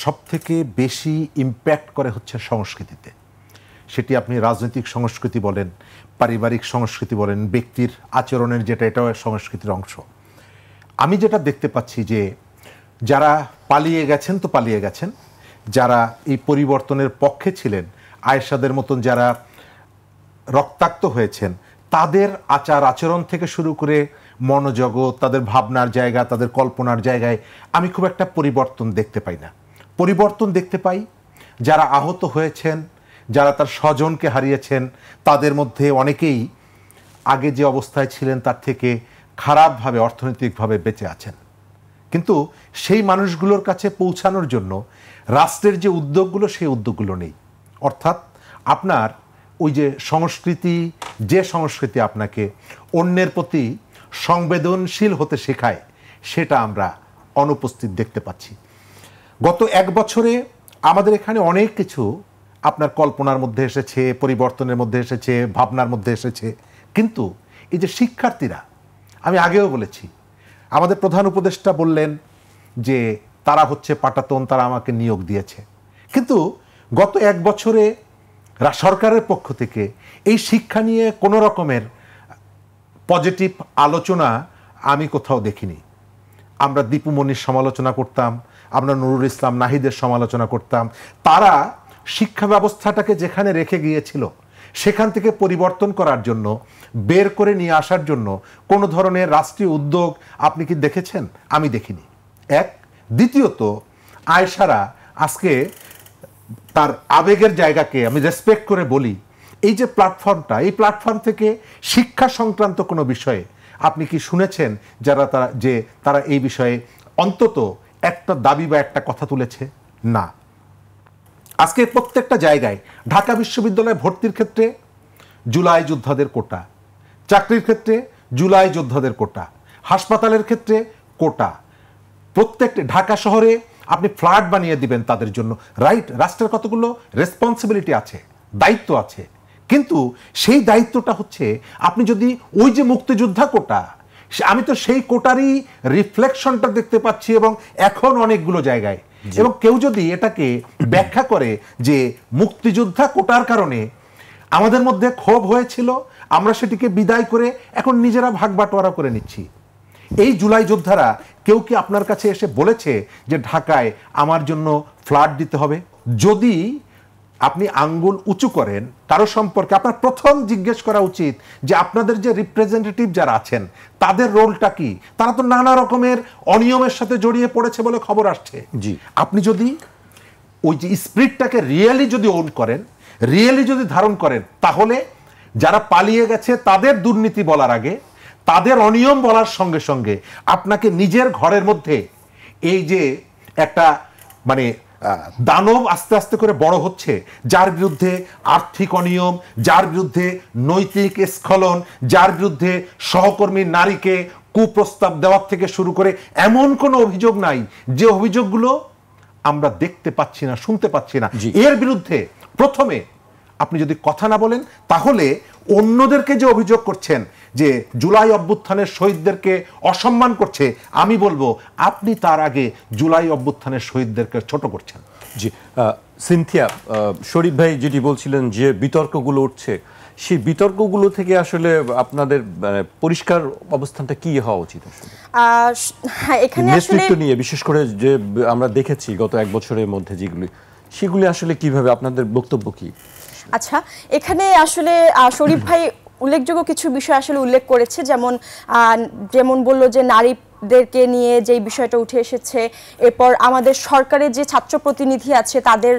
সবথেকে বেশি ইম্প্যাক্ট করে হচ্ছে সংস্কৃতিতে। সেটি আপনি রাজনৈতিক সংস্কৃতি বলেন, পারিবারিক সংস্কৃতি বলেন, ব্যক্তির আচরণের যেটা, এটাও সংস্কৃতির অংশ। আমি যেটা দেখতে পাচ্ছি যে যারা পালিয়ে গেছেন তো পালিয়ে গেছেন, যারা এই পরিবর্তনের পক্ষে ছিলেন, আয়েশাদের মতন যারা রক্তাক্ত হয়েছেন, তাদের আচার আচরণ থেকে শুরু করে মনোজগৎ, তাদের ভাবনার জায়গা, তাদের কল্পনার জায়গায় আমি খুব একটা পরিবর্তন দেখতে পাই না। পরিবর্তন দেখতে পাই যারা আহত হয়েছেন, যারা তার স্বজনকে হারিয়েছেন, তাদের মধ্যে অনেকেই আগে যে অবস্থায় ছিলেন তার থেকে খারাপভাবে অর্থনৈতিকভাবে বেঁচে আছেন। কিন্তু সেই মানুষগুলোর কাছে পৌঁছানোর জন্য রাষ্ট্রের যে উদ্যোগগুলো, সেই উদ্যোগগুলো নেই। অর্থাৎ আপনার ওই যে সংস্কৃতি আপনাকে অন্যের প্রতি সংবেদনশীল হতে শেখায়, সেটা আমরা অনুপস্থিত দেখতে পাচ্ছি। গত 1 বছরে আমাদের এখানে অনেক কিছু আপনার কল্পনার মধ্যে এসেছে, পরিবর্তনের মধ্যে এসেছে, ভাবনার মধ্যে এসেছে। কিন্তু এই যে শিক্ষার্থীরা, আমি আগেও বলেছি, আমাদের প্রধান উপদেষ্টা বললেন যে তারা হচ্ছে পাটাতন, তারা আমাকে নিয়োগ দিয়েছে। কিন্তু গত 1 বছরে সরকারের পক্ষ থেকে এই শিক্ষা নিয়ে কোনো রকমের পজিটিভ আলোচনা আমি কোথাও দেখিনি। আমরা দীপু মনির সমালোচনা করতাম, আমরা নুরুল ইসলাম নাহিদের সমালোচনা করতাম। তারা শিক্ষা ব্যবস্থাটাকে যেখানে রেখে গিয়েছিল সেখান থেকে পরিবর্তন করার জন্য, বের করে নিয়ে আসার জন্য কোনো ধরনের রাষ্ট্রীয় উদ্যোগ আপনি কি দেখেছেন? আমি দেখিনি। দ্বিতীয়ত, আয়েশারা আজকে তার আবেগের জায়গাকে আমি রেসপেক্ট করে বলি, এই যে প্ল্যাটফর্মটা, এই প্ল্যাটফর্ম থেকে শিক্ষা সংক্রান্ত কোনো বিষয়ে আপনি কি শুনেছেন তারা এই বিষয়ে অন্তত একটা দাবি বা একটা কথা তুলেছে? না। আজকে প্রত্যেকটা জায়গায় ঢাকা বিশ্ববিদ্যালয়ে ভর্তির ক্ষেত্রে জুলাই যোদ্ধাদের কোটা, চাকরির ক্ষেত্রে জুলাই যোদ্ধাদের কোটা, হাসপাতালের ক্ষেত্রে কোটা, প্রত্যেকটা ঢাকা শহরে আপনি ফ্ল্যাট বানিয়ে দিবেন তাদের জন্য, রাইট? রাষ্ট্রের কতগুলো রেসপন্সিবিলিটি আছে, দায়িত্ব আছে, কিন্তু সেই দায়িত্বটা হচ্ছে আপনি যদি ওই যে মুক্তিযোদ্ধা কোটা, আমি তো সেই কোটারই রিফ্লেকশনটা দেখতে পাচ্ছি এবং এখন অনেকগুলো জায়গায়, এবং কেউ যদি এটাকে ব্যাখ্যা করে যে মুক্তিযোদ্ধা কোটার কারণে আমাদের মধ্যে ক্ষোভ হয়েছিল, আমরা সেটিকে বিদায় করে এখন নিজেরা ভাগ বাটোয়ারা করে নিচ্ছি। এই জুলাই যোদ্ধারা কেউ কি আপনার কাছে এসে বলেছে যে ঢাকায় আমার জন্য ফ্ল্যাট দিতে হবে? যদি আপনি আঙ্গুল উঁচু করেন কারো সম্পর্কে, আপনার প্রথম জিজ্ঞেস করা উচিত যে আপনাদের যে রিপ্রেজেন্টেটিভ যারা আছেন তাদের রোলটা কি? তারা তো নানা রকমের অনিয়মের সাথে জড়িয়ে পড়েছে বলে খবর আসছে। জি, আপনি যদি ওই যে স্পিরিটটাকে রিয়েলি যদি ওন করেন, রিয়েলি যদি ধারণ করেন, তাহলে যারা পালিয়ে গেছে তাদের দুর্নীতি বলার আগে, তাদের অনিয়ম বলার সঙ্গে সঙ্গে আপনাকে নিজের ঘরের মধ্যে এই যে একটা মানে দানব আস্তে আস্তে করে বড় হচ্ছে, যার বিরুদ্ধে আর্থিক অনিয়ম, যার বিরুদ্ধে নৈতিক স্খলন, যার বিরুদ্ধে সহকর্মী নারীকে কুপ্রস্তাব দেওয়ার থেকে শুরু করে এমন কোনো অভিযোগ নাই যে অভিযোগগুলো আমরা দেখতে পাচ্ছি না, শুনতে পাচ্ছি না। এর বিরুদ্ধে প্রথমে আপনি যদি কথা না বলেন, তাহলে অন্যদেরকে যে অভিযোগ করছেন যে জুলাই অভ্যুত্থানের শহীদদেরকে অসম্মান করছে, আমি বলবো আপনি তার আগে জুলাই অভ্যুত্থানের শহীদদেরকে ছোট করছেন। জি, সিনথিয়া, শরীফ ভাই যেটি বলছিলেন যে বিতর্কগুলো উঠছে, সেই বিতর্কগুলো থেকে আসলে আপনাদের পরিষ্কার অবস্থানটা কি হওয়া উচিত? হ্যাঁ, এখানে আসলে নিয়ে বিশেষ করে যে আমরা দেখেছি গত এক বছরের মধ্যে সেগুলি আসলে কিভাবে, আপনাদের বক্তব্য কি? আচ্ছা, এখানে আসলে শরীফ ভাই উল্লেখযোগ্য কিছু বিষয় আসলে উল্লেখ করেছে, যেমন বলল যে নারীদেরকে নিয়ে যে বিষয়টা উঠে এসেছে, এরপর আমাদের সরকারের যে ছাত্র প্রতিনিধি আছে তাদের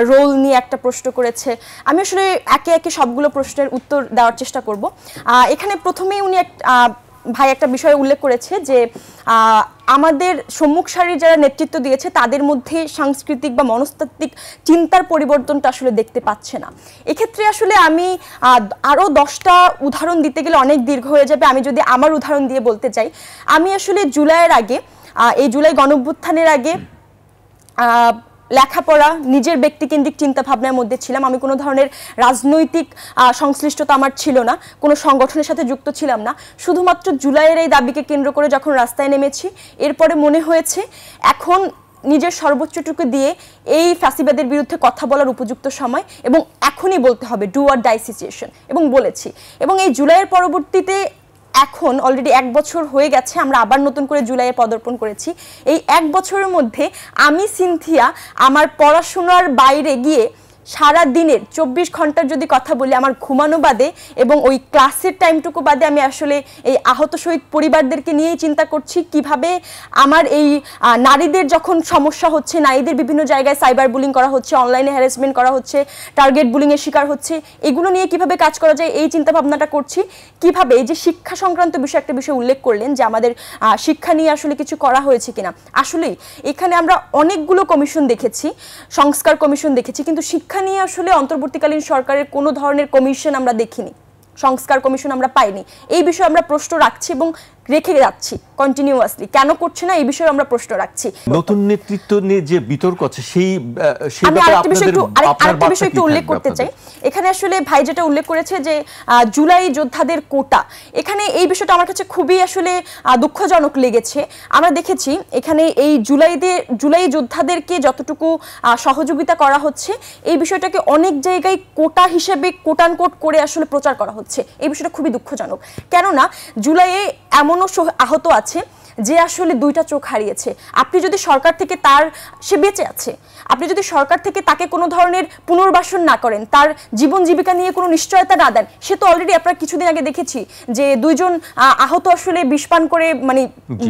রোল নিয়ে একটা প্রশ্ন করেছে। আমি আসলে একে একে সবগুলো প্রশ্নের উত্তর দেওয়ার চেষ্টা করব। এখানে প্রথমেই উনি ভাই একটা বিষয় উল্লেখ করেছে যে আমাদের সম্মুখ সারির যারা নেতৃত্ব দিয়েছে তাদের মধ্যে সাংস্কৃতিক বা মনস্তাত্ত্বিক চিন্তার পরিবর্তনটা আসলে দেখতে পাচ্ছে না। এক্ষেত্রে আসলে আমি আরও 10টা উদাহরণ দিতে গেলে অনেক দীর্ঘ হয়ে যাবে। আমি যদি আমার উদাহরণ দিয়ে বলতে চাই, আমি আসলে জুলাইয়ের আগে, এই জুলাই গণঅভ্যুত্থানের আগে লেখাপড়া, নিজের ব্যক্তিকেন্দ্রিক চিন্তা ভাবনার মধ্যে ছিলাম। আমি কোনো ধরনের রাজনৈতিক সংশ্লিষ্টতা আমার ছিল না, কোনো সংগঠনের সাথে যুক্ত ছিলাম না। শুধুমাত্র জুলাইয়ের এই দাবিকে কেন্দ্র করে যখন রাস্তায় নেমেছি, এরপরে মনে হয়েছে এখন নিজের সর্বোচ্চটুকু দিয়ে এই ফ্যাসিবাদের বিরুদ্ধে কথা বলার উপযুক্ত সময়, এবং এখনই বলতে হবে, ডু অর ডাই সিচুয়েশন, এবং বলেছি। এবং এই জুলাইয়ের পরবর্তীতে এখন অলরেডি 1 বছর হয়ে গেছে, আমরা আবার নতুন করে জুলাইয়ে পদার্পণ করেছি। এই 1 বছরের মধ্যে আমি সিনথিয়া আমার পড়াশোনার বাইরে গিয়ে সারা দিনের 24 ঘন্টার যদি কথা বলি, আমার ঘুমানো বাদে এবং ওই ক্লাসের টাইমটুকু বাদে আমি আসলে এই আহত শহীদ পরিবারদেরকে নিয়েই চিন্তা করছি কিভাবে আমার এই নারীদের যখন সমস্যা হচ্ছে, নারীদের বিভিন্ন জায়গায় সাইবার বুলিং করা হচ্ছে, অনলাইনে হ্যারাসমেন্ট করা হচ্ছে, টার্গেট বুলিংয়ের শিকার হচ্ছে, এগুলো নিয়ে কিভাবে কাজ করা যায় এই চিন্তা ভাবনাটা করছি। কিভাবে এই যে শিক্ষা সংক্রান্ত একটা বিষয় উল্লেখ করলেন যে আমাদের শিক্ষা নিয়ে আসলে কিছু করা হয়েছে কিনা, আসলেই এখানে আমরা অনেকগুলো কমিশন দেখেছি, সংস্কার কমিশন দেখেছি, কিন্তু শিক্ষা নিয়ে আসলে অন্তর্বর্তীকালীন সরকারের কোনো ধরনের কমিশন আমরা দেখিনি, সংস্কার কমিশন আমরা পাইনি। এই বিষয়ে আমরা প্রশ্ন রাখছি এবং রেখে যাচ্ছি কন্টিনিউয়াসলি, কেন করছে না এই বিষয়ে আমরা প্রশ্ন রাখছি। নতুন নেতৃত্ব নিয়ে যে বিতর্ক আছে আমি আরেকটা বিষয় একটু উল্লেখ করতে চাই। এখানে আসলে ভাই যেটা উল্লেখ করেছে যে জুলাই যোদ্ধাদের কোটা, এখানে এই বিষয়টা আমার কাছে খুবই আসলে দুঃখজনক লেগেছে। আমরা দেখেছি এখানে এই জুলাই যোদ্ধাদেরকে যতটুকু সহযোগিতা করা হচ্ছে, এই বিষয়টাকে অনেক জায়গায় কোটা হিসেবে কোটান কোট করে আসলে প্রচার করা হচ্ছে। এই বিষয়টা খুবই দুঃখজনক, কেননা জুলাইয়ে এমনও আহত আছে যে আসলে দুইটা চোখ হারিয়েছে, আপনি যদি সরকার থেকে সে বেঁচে আছে, আপনি যদি সরকার থেকে তাকে কোনো ধরনের পুনর্বাসন না করেন, তার জীবন জীবিকা নিয়ে কোনো নিশ্চয়তা না দেন, সে তো অলরেডি আপনারা কিছুদিন আগে দেখেছি যে দুইজন আহত আসলে বিষপান করে মানে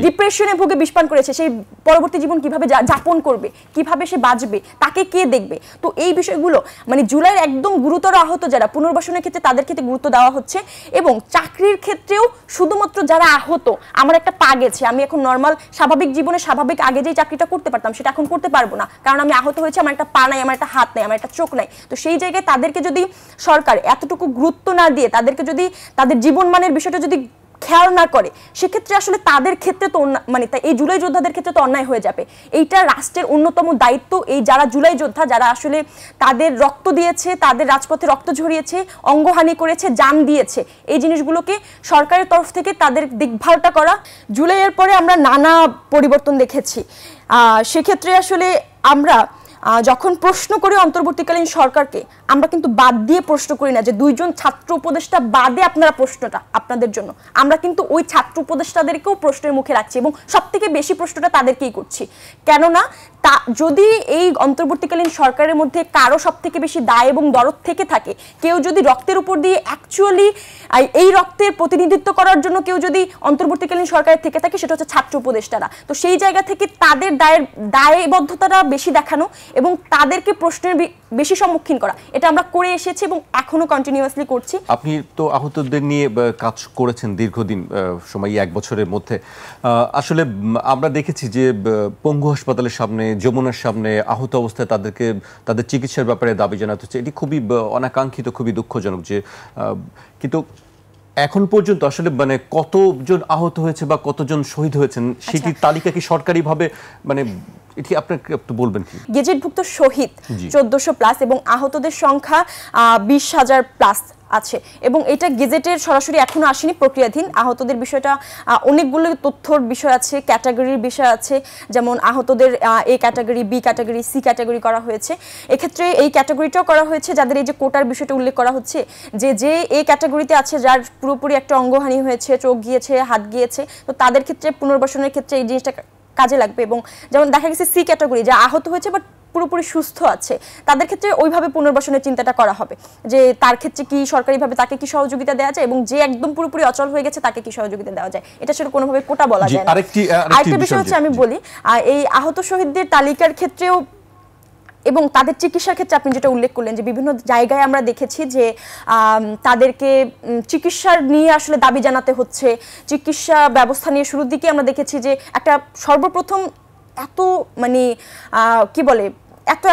ডিপ্রেশনে ভুগে বিষপান করেছে, সেই পরবর্তী জীবন কিভাবে যাপন করবে, কিভাবে সে বাঁচবে, তাকে কে দেখবে। তো এই বিষয়গুলো মানে জুলাইয়ের একদম গুরুতর আহত যারা, পুনর্বাসনের ক্ষেত্রে তাদের ক্ষেত্রে গুরুত্ব দেওয়া হচ্ছে, এবং চাকরির ক্ষেত্রেও শুধুমাত্র যারা আহত, আমার একটা পা গেছে, আমি এখন নর্মাল স্বাভাবিক জীবনে স্বাভাবিক আগে যেই চাকরিটা করতে পারতাম সেটা এখন করতে পারবো না, কারণ আমি আহত হয়েছে, আমার একটা পা নাই, আমার একটা হাত নাই, আমার একটা চোখ নাই। তো সেই জায়গায় তাদেরকে যদি সরকার এতটুকু গুরুত্ব না দিয়ে, তাদেরকে যদি তাদের জীবন মানের বিষয়টা যদি খেয়াল না করে, সেক্ষেত্রে আসলে তাদের ক্ষেত্রে তো মানে এই জুলাই যোদ্ধাদের ক্ষেত্রে তো অন্যায় হয়ে যাবে। এইটা রাষ্ট্রের অন্যতম দায়িত্ব। এই যারা জুলাই যোদ্ধা, যারা আসলে তাদের রক্ত দিয়েছে, তাদের রাজপথে রক্ত ঝরিয়েছে, অঙ্গহানি করেছে, জান দিয়েছে, এই জিনিসগুলোকে সরকারের তরফ থেকে তাদের দেখভালটা করা। জুলাইয়ের পরে আমরা নানা পরিবর্তন দেখেছি। সেক্ষেত্রে আসলে আমরা যখন প্রশ্ন করি অন্তর্বর্তীকালীন সরকারকে, আমরা কিন্তু বাদ দিয়ে প্রশ্ন করি না যে দুইজন ছাত্র উপদেষ্টা বাদে আপনারা প্রশ্নটা আপনাদের জন্য, আমরা কিন্তু ওই ছাত্র উপদেষ্টাদেরকেও প্রশ্নের মুখে রাখছি, এবং সব থেকে বেশি প্রশ্নটা তাদেরকেই করছি। কেননা যদি এই অন্তর্বর্তীকালীন সরকারের মধ্যে কারো সব থেকে বেশি দায় এবং দরদ থেকে থাকে, কেউ যদি রক্তের উপর দিয়ে অ্যাকচুয়ালি এই রক্তের প্রতিনিধিত্ব করার জন্য কেউ যদি অন্তর্বর্তীকালীন সরকারের থেকে থাকে, সেটা হচ্ছে ছাত্র উপদেষ্টারা। তো সেই জায়গা থেকে তাদের দায়বদ্ধতাটা বেশি দেখানো এবং তাদেরকে প্রশ্নের বেশি সম্মুখীন করা, এটা আমরা করে এসেছি এবং এখনো কন্টিনিউয়াসলি করছি। আপনি তো আহতদের নিয়ে কাজ করেছেন দীর্ঘদিন সময়, 1 বছরের মধ্যে। আসলে আমরা দেখেছি যে পঙ্গু হাসপাতালের সামনে, যমুনার সামনে আহত অবস্থায় তাদের চিকিৎসার ব্যাপারে দাবি জানাতে হচ্ছে। এটি খুবই অনাকাঙ্ক্ষিত, খুবই দুঃখজনক যে কিন্তু এখন পর্যন্ত আসলে মানে কতজন আহত হয়েছে বা কতজন শহীদ হয়েছেন সেটির তালিকা কি সরকারিভাবে মানে এটি আপনাকে একটু বলবেন কি? গেজেটভুক্ত শহীদ 1400+ এবং আহতদের সংখ্যা 20,000+ আছে, এবং এটা গেজেটের সরাসরি এখনো আসেনি, প্রক্রিয়াধীন। আহতদের বিষয়টা অনেকগুলো তথ্যর বিষয় আছে, ক্যাটাগরির বিষয় আছে, যেমন আহতদের A category, B category, C category করা হয়েছে। এক্ষেত্রে এই ক্যাটাগরিটাও করা হয়েছে যাদের এই যে কোটার বিষয়টা উল্লেখ করা হচ্ছে, যে এ ক্যাটাগরিতে আছে, যার পুরোপুরি একটা অঙ্গহানি হয়েছে, চোখ গিয়েছে, হাত গিয়েছে, তো তাদের ক্ষেত্রে পুনর্বাসনের ক্ষেত্রে এই জিনিসটা কাজে লাগবে। এবং যেমন দেখা গেছে সি ক্যাটাগরি, যা আহত হয়েছে বাট পুরোপুরি সুস্থ আছে, তাদের ক্ষেত্রে ওইভাবে পুনর্বাসনের চিন্তাটা করা হবে যে তার ক্ষেত্রে কি সরকারিভাবে তাকে কি সহযোগিতা দেওয়া যায়, এবং যে একদম পুরোপুরি অচল হয়ে গেছে তাকে কি সহযোগিতা দেওয়া যায়, এটা সেটা কোনোভাবে কোটা বলা যায় না। আরেকটা বিষয় হচ্ছে, আমি বলি এই আহত শহীদদের তালিকার ক্ষেত্রেও এবং তাদের চিকিৎসার ক্ষেত্রে আপনি যেটা উল্লেখ করলেন যে বিভিন্ন জায়গায় আমরা দেখেছি যে তাদেরকে চিকিৎসার নিয়ে আসলে দাবি জানাতে হচ্ছে, চিকিৎসা ব্যবস্থা নিয়ে শুরুর দিকে আমরা দেখেছি যে একটা সর্বপ্রথম এত মানে কি বলে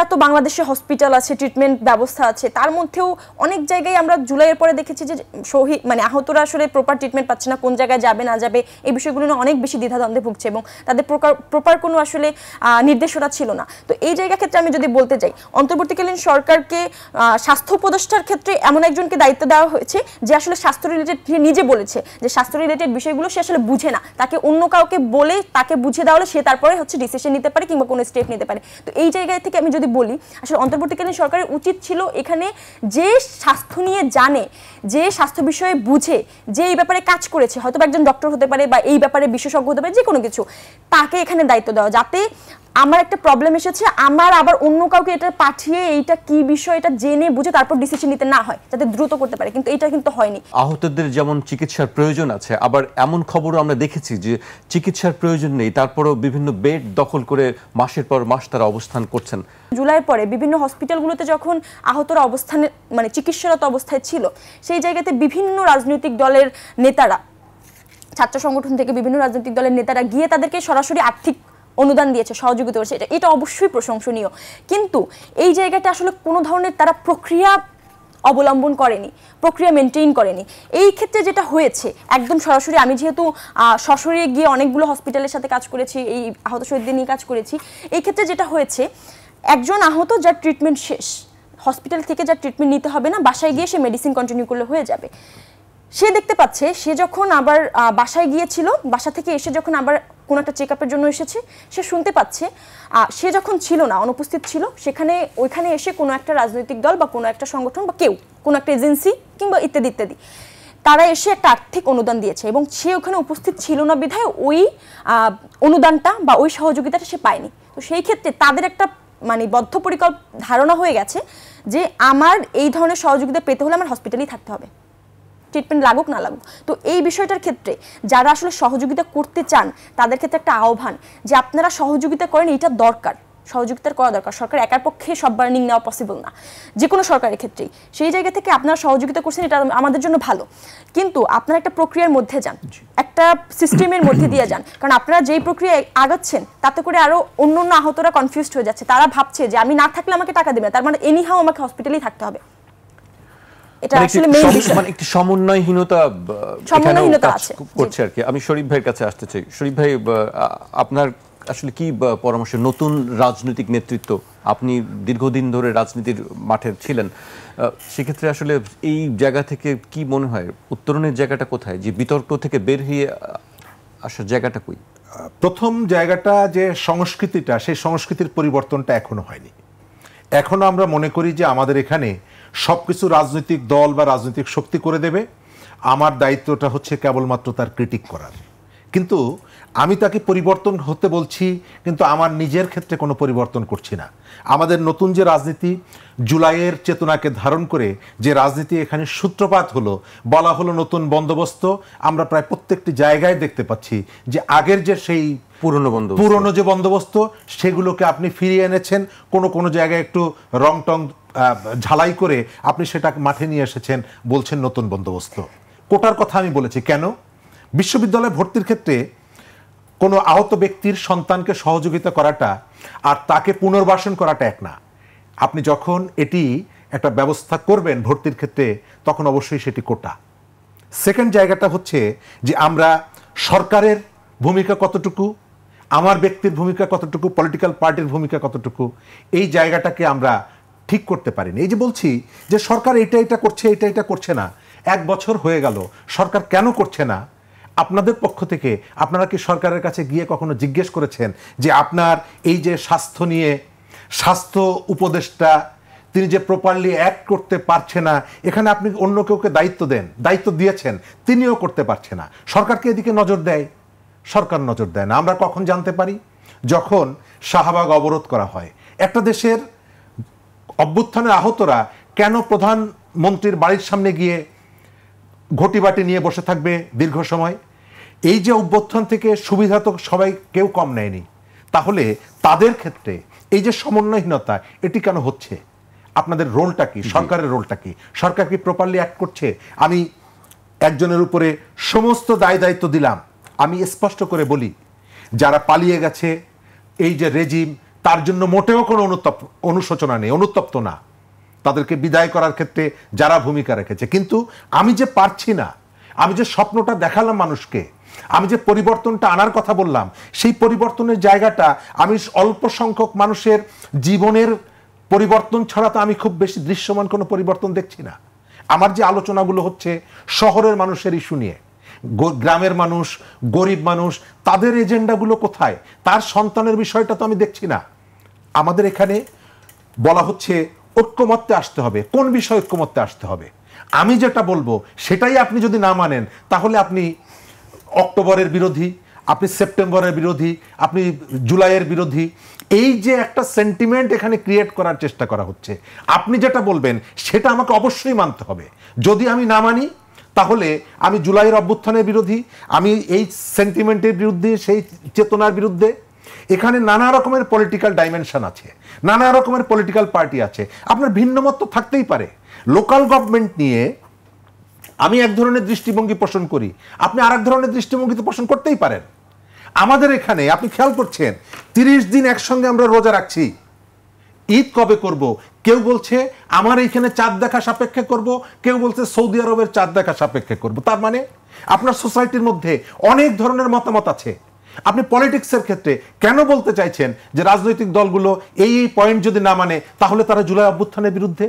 এত বাংলাদেশে হসপিটাল আছে, ট্রিটমেন্ট ব্যবস্থা আছে, তার মধ্যেও অনেক জায়গায় আমরা জুলাইয়ের পরে দেখেছি যে শহীদ মানে আহতরা আসলে প্রপার ট্রিটমেন্ট পাচ্ছে না, কোন জায়গায় যাবে না যাবে এই বিষয়গুলো নিয়ে অনেক বেশি দ্বিধাদ্বন্দ্বে ভুগছে, এবং তাদের প্রপার কোনো আসলে নির্দেশনা ছিল না। তো এই জায়গা ক্ষেত্রে আমি যদি বলতে চাই, অন্তর্বর্তীকালীন সরকারকে স্বাস্থ্য উপদেষ্টার ক্ষেত্রে এমন একজনকে দায়িত্ব দেওয়া হয়েছে যে আসলে স্বাস্থ্য রিলেটেড, নিজে বলেছে যে স্বাস্থ্য রিলেটেড বিষয়গুলো সে আসলে বুঝে না, তাকে অন্য কাউকে বলে তাকে বুঝিয়ে দেওয়া হলে সে তারপরে হচ্ছে ডিসিশন নিতে পারে কিংবা কোনো স্টেপ নিতে পারে। তো এই জায়গায় থেকে আমি যদি বলি, আসলে অন্তর্বর্তীকালীন সরকারের উচিত ছিল এখানে যে স্বাস্থ্য নিয়ে জানে, যে স্বাস্থ্য বিষয়ে বুঝে, যে এই ব্যাপারে কাজ করেছে, হয়তো একজন ডক্টর হতে পারে বা এই ব্যাপারে বিশেষজ্ঞ হতে পারে, যে কোনো কিছু, তাকে এখানে দায়িত্ব দেওয়া, যাতে আমার একটা প্রবলেম এসেছে আমার আবার অন্য কাউকে এটা পাঠিয়ে এইটা কি বিষয় এটা জেনে বুঝে তারপর ডিসিশন নিতে না হয়, যাতে দ্রুত করতে পারে, কিন্তু এটা কিন্তু হয়নি। আহতদের যেমন চিকিৎসার প্রয়োজন আছে, আবার এমন খবরও আমরা দেখেছি যে চিকিৎসার প্রয়োজন নেই, তারপরও বিভিন্ন বেড দখল করে মাসের পর মাস তারা অবস্থান করছেন। জুলাইয়ের পরে বিভিন্ন হসপিটালগুলোতে যখন আহতরা অবস্থানে মানে চিকিৎসারত অবস্থায় ছিল, সেই জায়গাতে বিভিন্ন রাজনৈতিক দলের নেতারা, ছাত্র সংগঠন থেকে বিভিন্ন রাজনৈতিক দলের নেতারা গিয়ে তাদেরকে সরাসরি আর্থিক অনুদান দিয়েছে, সহযোগিতা করেছে, এটা অবশ্যই প্রশংসনীয়, কিন্তু এই জায়গাটা আসলে কোনো ধরনের তারা প্রক্রিয়া অবলম্বন করেনি, প্রক্রিয়া মেনটেইন করেনি। এই ক্ষেত্রে যেটা হয়েছে একদম সরাসরি, আমি যেহেতু সশরীরে গিয়ে অনেকগুলো হসপিটালের সাথে কাজ করেছি, এই আহত শহীদদের নিয়ে কাজ করেছি, এই ক্ষেত্রে যেটা হয়েছে, একজন আহত যার ট্রিটমেন্ট শেষ, হসপিটাল থেকে যার ট্রিটমেন্ট নিতে হবে না, বাসায় গিয়ে সে মেডিসিন কন্টিনিউ করলে হয়ে যাবে, সে দেখতে পাচ্ছে সে যখন আবার বাসায় গিয়েছিল, বাসা থেকে এসে যখন আবার কোনো একটা চেক আপের জন্য এসেছে, সে শুনতে পাচ্ছে সে যখন ছিল না, অনুপস্থিত ছিল, ওইখানে এসে কোনো একটা রাজনৈতিক দল বা কোনো একটা সংগঠন বা কেউ, কোনো একটা এজেন্সি কিংবা ইত্যাদি ইত্যাদি তারা এসে একটা আর্থিক অনুদান দিয়েছে এবং সে ওখানে উপস্থিত ছিল না বিধায় ওই অনুদানটা বা ওই সহযোগিতাটা সে পায়নি। তো সেই ক্ষেত্রে তাদের একটা মানে বদ্ধপরিকল্প ধারণা হয়ে গেছে যে আমার এই ধরনের সহযোগিতা পেতে হলে আমার হসপিটালেই থাকতে হবে, ট্রিটমেন্ট লাগুক না লাগুক। তো এই বিষয়টার ক্ষেত্রে যারা আসলে সহযোগিতা করতে চান তাদের ক্ষেত্রে একটা আহ্বান যে আপনারা সহযোগিতা করেন, এইটা দরকার, সহযোগিতা করা দরকার। সরকার একার পক্ষে সব বার্নিং নেওয়া পসিবল না যে কোনো সরকারের ক্ষেত্রেই। সেই জায়গা থেকে আপনারা সহযোগিতা করছেন, এটা আমাদের জন্য ভালো, কিন্তু আপনারা একটা প্রক্রিয়ার মধ্যে যান, একটা সিস্টেমের মধ্যে দিয়ে যান। কারণ আপনারা যেই প্রক্রিয়ায় আগাচ্ছেন তাতে করে আরো অন্য আহতরা কনফিউজড হয়ে যাচ্ছে। তারা ভাবছে যে আমি না থাকলে আমাকে টাকা দেবে, তার মানে এনিহাও আমাকে হসপিটালেই থাকতে হবে। এটা আসলে মেইন বিষয়, মানে একটি সমন্বয়হীনতা আছে করছে আর কি। আমি শরীফ ভাইয়ের কাছে আসতে চাই। শরীফ ভাই, আপনার আসলে কি পরামর্শ? নতুন রাজনৈতিক নেতৃত্ব, আপনি দীর্ঘদিন ধরে রাজনীতির মাঠে ছিলেন, সেক্ষেত্রে আসলে এই জায়গা থেকে কি মনে হয় উত্তরণের জায়গাটা কোথায়? যে বিতর্ক থেকে বের হয়ে আসার জায়গাটা কই? প্রথম জায়গাটা যে সংস্কৃতিটা, সেই সংস্কৃতির পরিবর্তনটা এখনো হয়নি। এখনো আমরা মনে করি যে আমাদের এখানে সবকিছু রাজনৈতিক দল বা রাজনৈতিক শক্তি করে দেবে, আমার দায়িত্বটা হচ্ছে কেবলমাত্র তার ক্রিটিক করার। কিন্তু আমি তাকে পরিবর্তন হতে বলছি, কিন্তু আমার নিজের ক্ষেত্রে কোনো পরিবর্তন করছি না। আমাদের নতুন যে রাজনীতি, জুলাইয়ের চেতনাকে ধারণ করে যে রাজনীতি এখানে সূত্রপাত হলো, বলা হলো নতুন বন্দোবস্ত, আমরা প্রায় প্রত্যেকটি জায়গায় দেখতে পাচ্ছি যে আগের যে সেই পুরনো যে বন্দোবস্ত সেগুলোকে আপনি ফিরিয়ে এনেছেন, কোনো জায়গায় একটু রং টং ঝালাই করে আপনি সেটা মাঠে নিয়ে এসেছেন, বলছেন নতুন বন্দোবস্ত। কোটার কথা আমি বলেছি কেন? বিশ্ববিদ্যালয়ে ভর্তির ক্ষেত্রে কোনো আহত ব্যক্তির সন্তানকে সহযোগিতা করাটা আর তাকে পুনর্বাসন করাটা এক না। আপনি যখন এটি একটা ব্যবস্থা করবেন ভর্তির ক্ষেত্রে, তখন অবশ্যই সেটি কোটা। সেকেন্ড জায়গাটা হচ্ছে যে আমরা সরকারের ভূমিকা কতটুকু, আমার ব্যক্তির ভূমিকা কতটুকু, পলিটিক্যাল পার্টির ভূমিকা কতটুকু, এই জায়গাটাকে আমরা ঠিক করতে পারিনি। এই যে বলছি যে সরকার এটা করছে, এটা করছে না, 1 বছর হয়ে গেল, সরকার কেন করছে না? আপনাদের পক্ষ থেকে আপনারা কি সরকারের কাছে গিয়ে কখনো জিজ্ঞেস করেছেন যে আপনার এই যে স্বাস্থ্য নিয়ে স্বাস্থ্য উপদেষ্টা তিনি যে প্রপারলি অ্যাক্ট করতে পারছে না, এখানে আপনি অন্য কেউকে দায়িত্ব দিয়েছেন, তিনিও করতে পারছে না, সরকারকে এদিকে নজর দেয়? সরকার নজর দেয় না। আমরা কখন জানতে পারি? যখন শাহবাগ অবরোধ করা হয়। একটা দেশের অভ্যুত্থানের আহতরা কেন প্রধানমন্ত্রীর বাড়ির সামনে গিয়ে ঘটিবাটি নিয়ে বসে থাকবে দীর্ঘ সময়? এই যে অভ্যুত্থান থেকে সুবিধা তো সবাই কেউ কম নেয়নি। তাহলে তাদের ক্ষেত্রে এই যে সমন্বয়হীনতা, এটি কেন হচ্ছে? আপনাদের রোলটা কি? সরকারের রোলটা কি? সরকার কি প্রপারলি অ্যাক্ট করছে? আমি একজনের উপরে সমস্ত দায়িত্ব দিলাম। আমি স্পষ্ট করে বলি, যারা পালিয়ে গেছে এই যে রেজিম, তার জন্য মোটেও কোনো অনুশোচনা নেই, অনুতপ্ত না। তাদেরকে বিদায় করার ক্ষেত্রে যারা ভূমিকা রেখেছে, কিন্তু আমি যে পারছি না, আমি যে স্বপ্নটা দেখালাম মানুষকে, আমি যে পরিবর্তনটা আনার কথা বললাম, সেই পরিবর্তনের জায়গাটা আমি অল্প সংখ্যক মানুষের জীবনের পরিবর্তন ছাড়া তো আমি খুব বেশি দৃশ্যমান কোনো পরিবর্তন দেখছি না। আমার যে আলোচনাগুলো হচ্ছে শহরের মানুষের ইস্যু নিয়ে, গ্রামের মানুষ, গরিব মানুষ, তাদের এজেন্ডাগুলো কোথায়? তার সন্তানের বিষয়টা তো আমি দেখছি না। আমাদের এখানে বলা হচ্ছে ঐক্যমত্যে আসতে হবে। কোন বিষয়ে ঐক্যমত্যে আসতে হবে? আমি যেটা বলবো সেটাই আপনি যদি না মানেন, তাহলে আপনি অক্টোবরের বিরোধী, আপনি সেপ্টেম্বরের বিরোধী, আপনি জুলাইয়ের বিরোধী। এই যে একটা সেন্টিমেন্ট এখানে ক্রিয়েট করার চেষ্টা করা হচ্ছে, আপনি যেটা বলবেন সেটা আমাকে অবশ্যই মানতে হবে। যদি আমি না মানি, তাহলে আমি জুলাইয়ের অভ্যুত্থানের বিরোধী, আমি এই সেন্টিমেন্টের বিরুদ্ধে, সেই চেতনার বিরুদ্ধে। এখানে নানা রকমের পলিটিক্যাল ডাইমেনশন আছে, নানা রকমের পলিটিক্যাল পার্টি আছে, আপনার ভিন্ন মত তো থাকতেই পারে। লোকাল গভর্নমেন্ট নিয়ে আমি এক ধরনের দৃষ্টিভঙ্গি পোষণ করি, আপনি আর এক ধরনের দৃষ্টিভঙ্গি তো পোষণ করতেই পারেন। আমাদের এখানে আপনি খেয়াল করছেন 30 দিন একসঙ্গে আমরা রোজা রাখছি। ঈদ কবে করব? কেউ বলছে আমার এইখানে চাঁদ দেখা সাপেক্ষে করব, কেউ বলছে সৌদি আরবের চাঁদ দেখা সাপেক্ষে করব। তার মানে আপনার সোসাইটির মধ্যে অনেক ধরনের মতামত আছে। আপনি পলিটিক্সের ক্ষেত্রে কেন বলতে চাইছেন যে রাজনৈতিক দলগুলো এই পয়েন্ট যদি না মানে তাহলে তারা জুলাই অভ্যুত্থানের বিরুদ্ধে?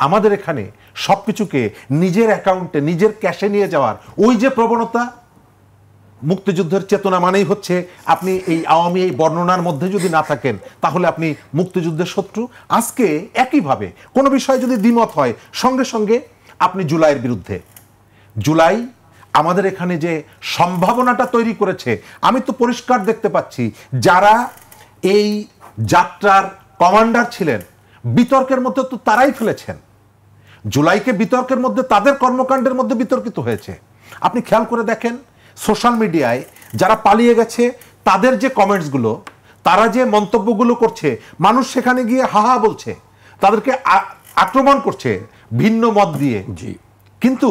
আমাদের এখানে সবকিছুকে নিজের অ্যাকাউন্টে, নিজের ক্যাশে নিয়ে যাওয়ার ওই যে প্রবণতা, মুক্তিযুদ্ধের চেতনা মানেই হচ্ছে আপনি এই আওয়ামী এই বর্ণনার মধ্যে যদি না থাকেন তাহলে আপনি মুক্তিযুদ্ধের শত্রু। আজকে একইভাবে কোনো বিষয়ে যদি দ্বিমত হয়, সঙ্গে সঙ্গে আপনি জুলাইয়ের বিরুদ্ধে? জুলাই আমাদের এখানে যে সম্ভাবনাটা তৈরি করেছে, আমি তো পরিষ্কার দেখতে পাচ্ছি যারা এই যাত্রার কমান্ডার ছিলেন, বিতর্কের মধ্যে তো তারাই ফেলেছেন। জুলাইকে বিতর্কের মধ্যে, তাদের কর্মকাণ্ডের মধ্যে বিতর্কিত হয়েছে। আপনি খেয়াল করে দেখেন, সোশ্যাল মিডিয়ায় যারা পালিয়ে গেছে তাদের যে কমেন্টসগুলো, তারা যে মন্তব্যগুলো করছে, মানুষ সেখানে গিয়ে হাহা বলছে, তাদেরকে আক্রমণ করছে ভিন্ন মত দিয়ে। কিন্তু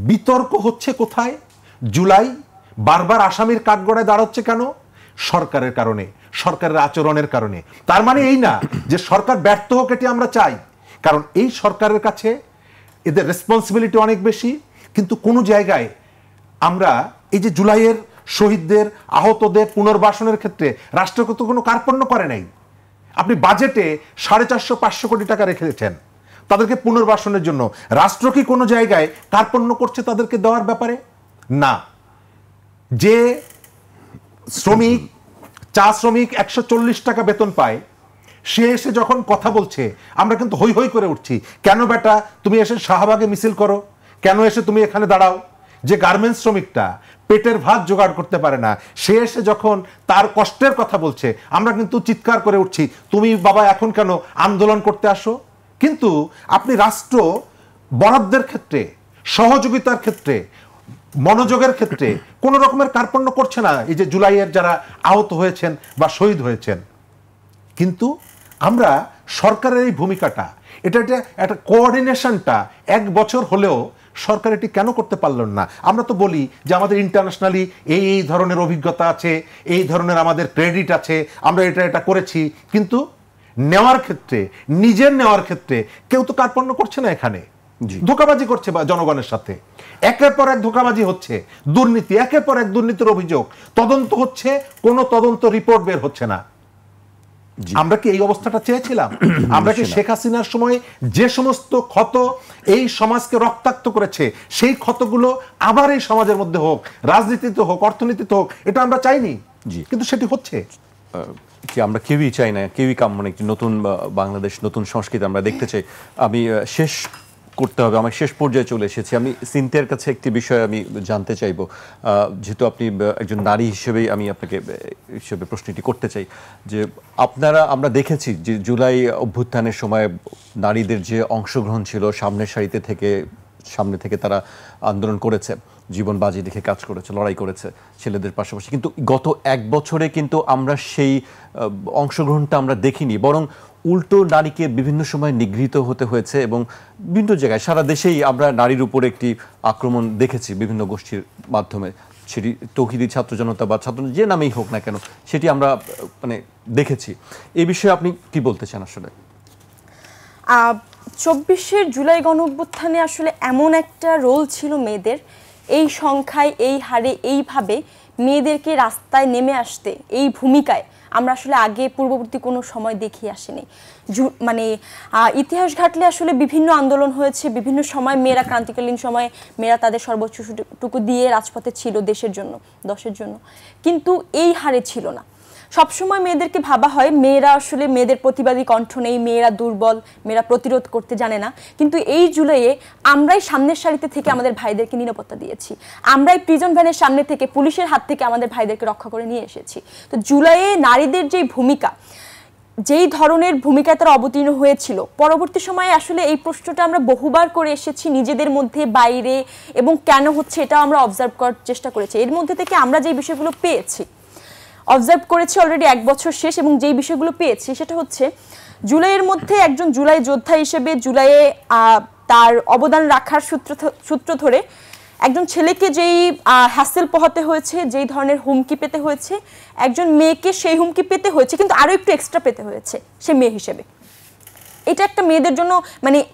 বিতর্ক হচ্ছে কোথায়? জুলাই বারবার আসামির কাঠগড়ায় দাঁড়াচ্ছে কেন? সরকারের কারণে, সরকারের আচরণের কারণে। তার মানে এই না যে সরকার ব্যর্থ হোক, এটি আমরা চাই, কারণ এই সরকারের কাছে এদের রেসপন্সিবিলিটি অনেক বেশি। কিন্তু কোনো জায়গায় আমরা এই যে জুলাইয়ের শহীদদের, আহতদের পুনর্বাসনের ক্ষেত্রে রাষ্ট্র তো কোনো কার্পণ্য করে নাই। আপনি বাজেটে 450-500 কোটি টাকা রেখেছেন তাদেরকে পুনর্বাসনের জন্য। রাষ্ট্র কি কোনো জায়গায় কার্পণ্য করছে তাদেরকে দেওয়ার ব্যাপারে? না। যে শ্রমিক, চা শ্রমিক 140 টাকা বেতন পায়, সে এসে যখন কথা বলছে আমরা কিন্তু হৈ হৈ করে উঠছি, কেন বেটা তুমি এসে শাহবাগে মিছিল করো, কেন এসে তুমি এখানে দাঁড়াও? যে গার্মেন্টস শ্রমিকটা পেটের ভাত জোগাড় করতে পারে না, সে এসে যখন তার কষ্টের কথা বলছে আমরা কিন্তু চিৎকার করে উঠছি, তুমি বাবা এখন কেন আন্দোলন করতে আসো? কিন্তু আপনি রাষ্ট্র বরাদ্দের ক্ষেত্রে, সহযোগিতার ক্ষেত্রে, মনোযোগের ক্ষেত্রে কোন রকমের কার্পণ্য করছে না এই যে জুলাইয়ের যারা আহত হয়েছেন বা শহীদ হয়েছেন। কিন্তু আমরা সরকারের এই ভূমিকাটা, এটা একটা কোঅর্ডিনেশনটা 1 বছর হলেও সরকার এটি কেন করতে পারলেন না? আমরা তো বলি যে আমাদের ইন্টারন্যাশনালি এই ধরনের অভিজ্ঞতা আছে, এই ধরনের আমাদের ক্রেডিট আছে, আমরা এটা করেছি, কিন্তু নেওয়ার ক্ষেত্রে, নিজের নেওয়ার ক্ষেত্রে কেউ তো কার্পণ্য করছে না। এখানে ধোঁকাবাজি করছে বা জনগণের সাথে একের পর এক ধোঁকাবাজি হচ্ছে, দুর্নীতি, একের পর এক দুর্নীতির অভিযোগ, তদন্ত হচ্ছে, কোনো তদন্ত রিপোর্ট বের হচ্ছে না। আমরা কি এই অবস্থাটা চেয়েছিলাম? আমরা কি শেখ হাসিনার সময় যে সমস্ত ক্ষত এই সমাজকে রক্তাক্ত করেছে, সেই ক্ষতগুলো আবার এই সমাজের মধ্যে হোক, রাজনীতিতে হোক, অর্থনীতিতে হোক, এটা আমরা চাইনি, কিন্তু সেটি হচ্ছে। কি আমরা কেউই চাই না, কেউই কাম্য না একটি নতুন বাংলাদেশ, নতুন সংস্কৃতি আমরা দেখতে চাই। আমি শেষ করতে হবে, আমার শেষ পর্যায়ে চলে এসেছি। আমি সিনথিয়ার কাছে একটি বিষয় আমি জানতে চাইব, যেহেতু আপনি একজন নারী হিসেবেই আমি আপনাকে হিসেবে প্রশ্নটি করতে চাই যে আমরা দেখেছি যে জুলাই অভ্যুত্থানের সময় নারীদের যে অংশগ্রহণ ছিল, সামনের সারিতে থেকে, সামনে থেকে তারা আন্দোলন করেছে, জীবন বাজি রেখে কাজ করেছে, লড়াই করেছে ছেলেদের পাশাপাশি। কিন্তু গত 1 বছরে কিন্তু আমরা সেই অংশগ্রহণটা আমরা দেখিনি, বরং উল্টো নারীকে বিভিন্ন সময় নিগৃহীত হতে হয়েছে এবং বিভিন্ন জায়গায় সারা দেশেই আমরা নারীর উপরে একটি আক্রমণ দেখেছি বিভিন্ন গোষ্ঠীর মাধ্যমে। সেটি তৌহিদি ছাত্র জনতা বা ছাত্র যে নামেই হোক না কেন, সেটি আমরা দেখেছি। এই বিষয়ে আপনি কি বলতে চান? আসলে 24 জুলাই গণঅভ্যুত্থানে আসলে এমন একটা রোল ছিল মেয়েদের, এই সংখ্যায়, এই হারে, এইভাবে মেয়েদেরকে রাস্তায় নেমে আসতে, এই ভূমিকায় আমরা আসলে আগে পূর্ববর্তী কোনো সময় দেখিয়ে আসিনি। ইতিহাস ঘাটলে আসলে বিভিন্ন আন্দোলন হয়েছে, বিভিন্ন সময় মেয়েরা, ক্রান্তিকালীন সময়ে মেয়েরা তাদের সর্বোচ্চটুকু দিয়ে রাজপথে ছিল দেশের জন্য, দশের জন্য, কিন্তু এই হারে ছিল না। সবসময় মেয়েদেরকে ভাবা হয় মেয়েরা আসলে, মেয়েদের প্রতিবাদী কণ্ঠ নেই, মেয়েরা দুর্বল, মেয়েরা প্রতিরোধ করতে জানে না। কিন্তু এই জুলাইয়ে আমরাই সামনের সারিতে থেকে আমাদের ভাইদেরকে নিরাপত্তা দিয়েছি, আমরাই প্রিজন ভ্যানের সামনে থেকে, পুলিশের হাত থেকে আমাদের ভাইদেরকে রক্ষা করে নিয়ে এসেছি। তো জুলাইয়ে নারীদের যেই ভূমিকা, যেই ধরনের ভূমিকায় তারা অবতীর্ণ হয়েছিল, পরবর্তী সময়ে আসলে এই প্রশ্নটা আমরা বহুবার করে এসেছি নিজেদের মধ্যে, বাইরে, এবং কেন হচ্ছে এটা আমরা অবজার্ভ করার চেষ্টা করেছি। এর মধ্যে থেকে আমরা যেই বিষয়গুলো পেয়েছি, অবজার্ভ করেছি অলরেডি 1 বছর শেষ, এবং যেই বিষয়গুলো পেয়েছি সেটা হচ্ছে জুলাইয়ের মধ্যে একজন জুলাই যোদ্ধা হিসেবে জুলাইয়ে তার অবদান রাখার সূত্র ধরে একজন ছেলেকে যেই হ্যাসেল পোহাতে হয়েছে, যেই ধরনের হুমকি পেতে হয়েছে, একজন মেয়েকে সেই হুমকি পেতে হয়েছে, কিন্তু আরও একটু এক্সট্রা পেতে হয়েছে সে মেয়ে হিসেবে। এটা একটা মেয়েদের জন্য,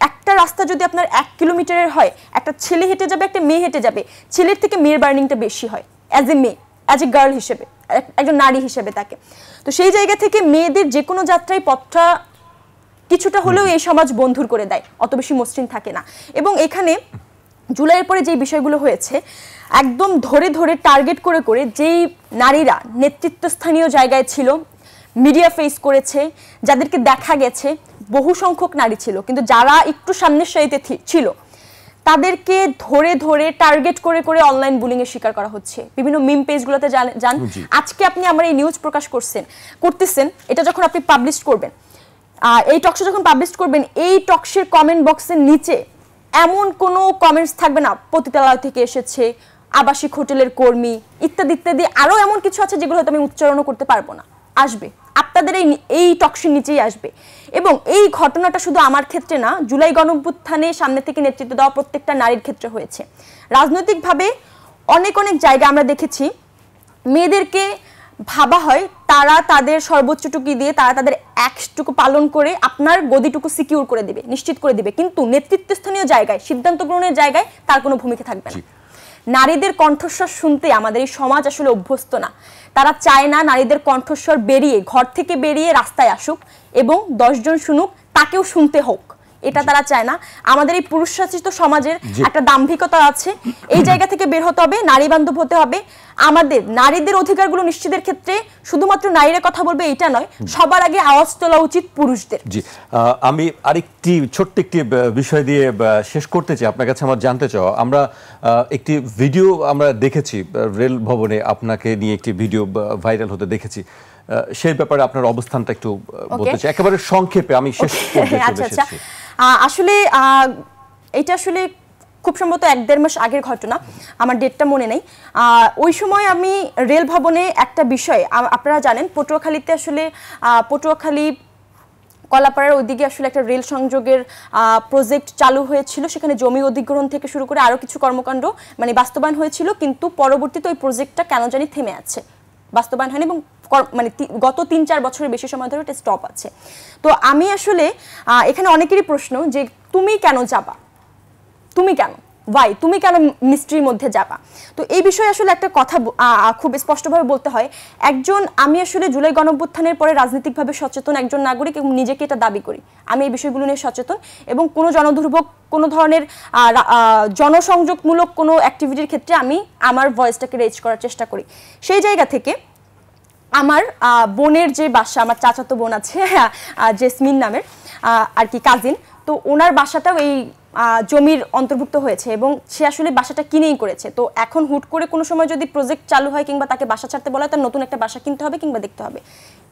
একটা রাস্তা যদি আপনার 1 কিলোমিটারের হয়, একটা ছেলে হেঁটে যাবে, একটা মেয়ে হেঁটে যাবে, ছেলের থেকে মেয়ের বার্নিংটা বেশি হয় অ্যাজ এ মেয়ে, অ্যাজ এ গার্ল হিসেবে, একজন নারী হিসেবে তাকে। তো সেই জায়গা থেকে মেয়েদের যে কোনো যাত্রায় পথটা কিছুটা হলেও এই সমাজ বন্ধুর করে দেয়, অত বেশি মসৃণ থাকে না। এবং এখানে জুলাইয়ের পরে যে বিষয়গুলো হয়েছে, একদম ধরে ধরে টার্গেট করে করে যেই নারীরা নেতৃত্বস্থানীয় জায়গায় ছিল, মিডিয়া ফেস করেছে, যাদেরকে দেখা গেছে, বহু সংখ্যক নারী ছিল, কিন্তু যারা একটু সামনের সারিতে ছিল তাদেরকে ধরে ধরে টার্গেট করে করে অনলাইন বুলিং এর শিকার করা হচ্ছে। বিভিন্ন মিম পেজগুলোতে যান, আজকে আপনি আমার এই নিউজ প্রকাশ করতেছেন, এটা যখন আপনি পাবলিশ করবেন, এই টকশো যখন পাবলিশ করবেন, এই টকশের কমেন্ট বক্সের নিচে এমন কোনো কমেন্টস থাকবে না পতিতালয় থেকে এসেছে, আবাসিক হোটেলের কর্মী, ইত্যাদি ইত্যাদি আরও এমন কিছু আছে যেগুলো হয়তো আমি উচ্চারণও করতে পারবো না, আসবে আপনাদের এই টকশির নিচেই আসবে। এবং এই ঘটনাটা শুধু আমার ক্ষেত্রে না, জুলাই গণঅভ্যুত্থানে সামনে থেকে নেতৃত্ব দেওয়া প্রত্যেকটা নারীর ক্ষেত্রে হয়েছে। রাজনৈতিকভাবে অনেক অনেক জায়গায় আমরা দেখেছি মেয়েদেরকে ভাবা হয় তারা তাদের সর্বোচ্চটুকু দিয়ে তারা তাদের একটুকু পালন করে আপনার গদিটুকু সিকিউর করে দিবে, নিশ্চিত করে দিবে, কিন্তু নেতৃত্বস্থানীয় জায়গায়, সিদ্ধান্ত গ্রহণের জায়গায় তার কোনো ভূমিকা থাকবে না। নারীদের কণ্ঠস্বর শুনতে আমাদের এই সমাজ আসলে অভ্যস্ত না। তারা চায় না নারীদের কণ্ঠস্বর বেরিয়ে, ঘর থেকে বেরিয়ে রাস্তায় আসুক এবং 10 জন শুনুক, তাকেও শুনতে হোক, এটা তারা চায় না। আমাদের এই পুরুষশাসিত সমাজের একটা দাম্ভিকতা আছে, এই জায়গা থেকে বের হতে হবে, নারী বান্ধব হতে হবে। আমাদের নারীদের অধিকারগুলো নিশ্চিতের ক্ষেত্রে শুধুমাত্র নারীরা কথা বলবে এটা নয়, সবার আগে আওয়াজ তোলা উচিত পুরুষদের। জি, আমি আরেকটি ছোট্ট একটি বিষয় দিয়ে শেষ করতে চাই। আপনার কাছে আমার জানতে চাও, আমরা একটি ভিডিও আমরা দেখেছি রেল ভবনে, আপনাকে নিয়ে একটি ভিডিও ভাইরাল হতে দেখেছি, সেই ব্যাপারে আপনার অবস্থানটা একটু বলতে চাই একেবারে সংক্ষেপে, আমি শেষ করতে আচ্ছা, আসলে এটা আসলে খুব সম্ভবত 1-1.5 মাস আগের ঘটনা, আমার ডেটটা মনে নেই। ওই সময় আমি রেল ভবনে একটা বিষয়, আপনারা জানেন পটুয়াখালীতে আসলে পটুয়াখালী কলাপাড়ার ওইদিকে আসলে একটা রেল সংযোগের প্রজেক্ট চালু হয়েছিল, সেখানে জমি অধিগ্রহণ থেকে শুরু করে আরও কিছু কর্মকাণ্ড মানে বাস্তবায়ন হয়েছিল, কিন্তু পরবর্তীতে ওই প্রজেক্টটা কেন জানি থেমে আছে, বাস্তবায়ন হয়নি এবং মানে গত 3-4 বছরের বেশি সময় ধরে এটা স্টপ আছে। তো আমি আসলে এখানে অনেকেরই প্রশ্ন যে তুমি কেন যাবা, তুমি কেন ভাই, তুমি কেন মিস্ট্রির মধ্যে যাবা। তো এই বিষয়ে আসলে একটা কথা খুব স্পষ্টভাবে বলতে হয়, আমি আসলে জুলাই গণঅভ্যুত্থানের পরে রাজনৈতিকভাবে সচেতন একজন নাগরিক এবং নিজেকে এটা দাবি করি। আমি এই বিষয়গুলো নিয়ে সচেতন এবং কোনো জনদুর্ভোগ, কোনো ধরনের জনসংযোগমূলক কোনো অ্যাক্টিভিটির ক্ষেত্রে আমি আমার ভয়েসটাকে রেজ করার চেষ্টা করি। সেই জায়গা থেকে আমার বোনের যে বাসা, আমার চাচাতো বোন আছে জেসমিন নামের আর কি কাজিন, তো ওনার বাসাটাও এই জমির অন্তর্ভুক্ত হয়েছে এবং সে আসলে বাসাটা কিনেই করেছে। তো এখন হুট করে কোনো সময় যদি প্রজেক্ট চালু হয় কিংবা তাকে বাসা ছাড়তে বলা হয়, তার নতুন একটা বাসা কিনতে হবে কিংবা দেখতে হবে,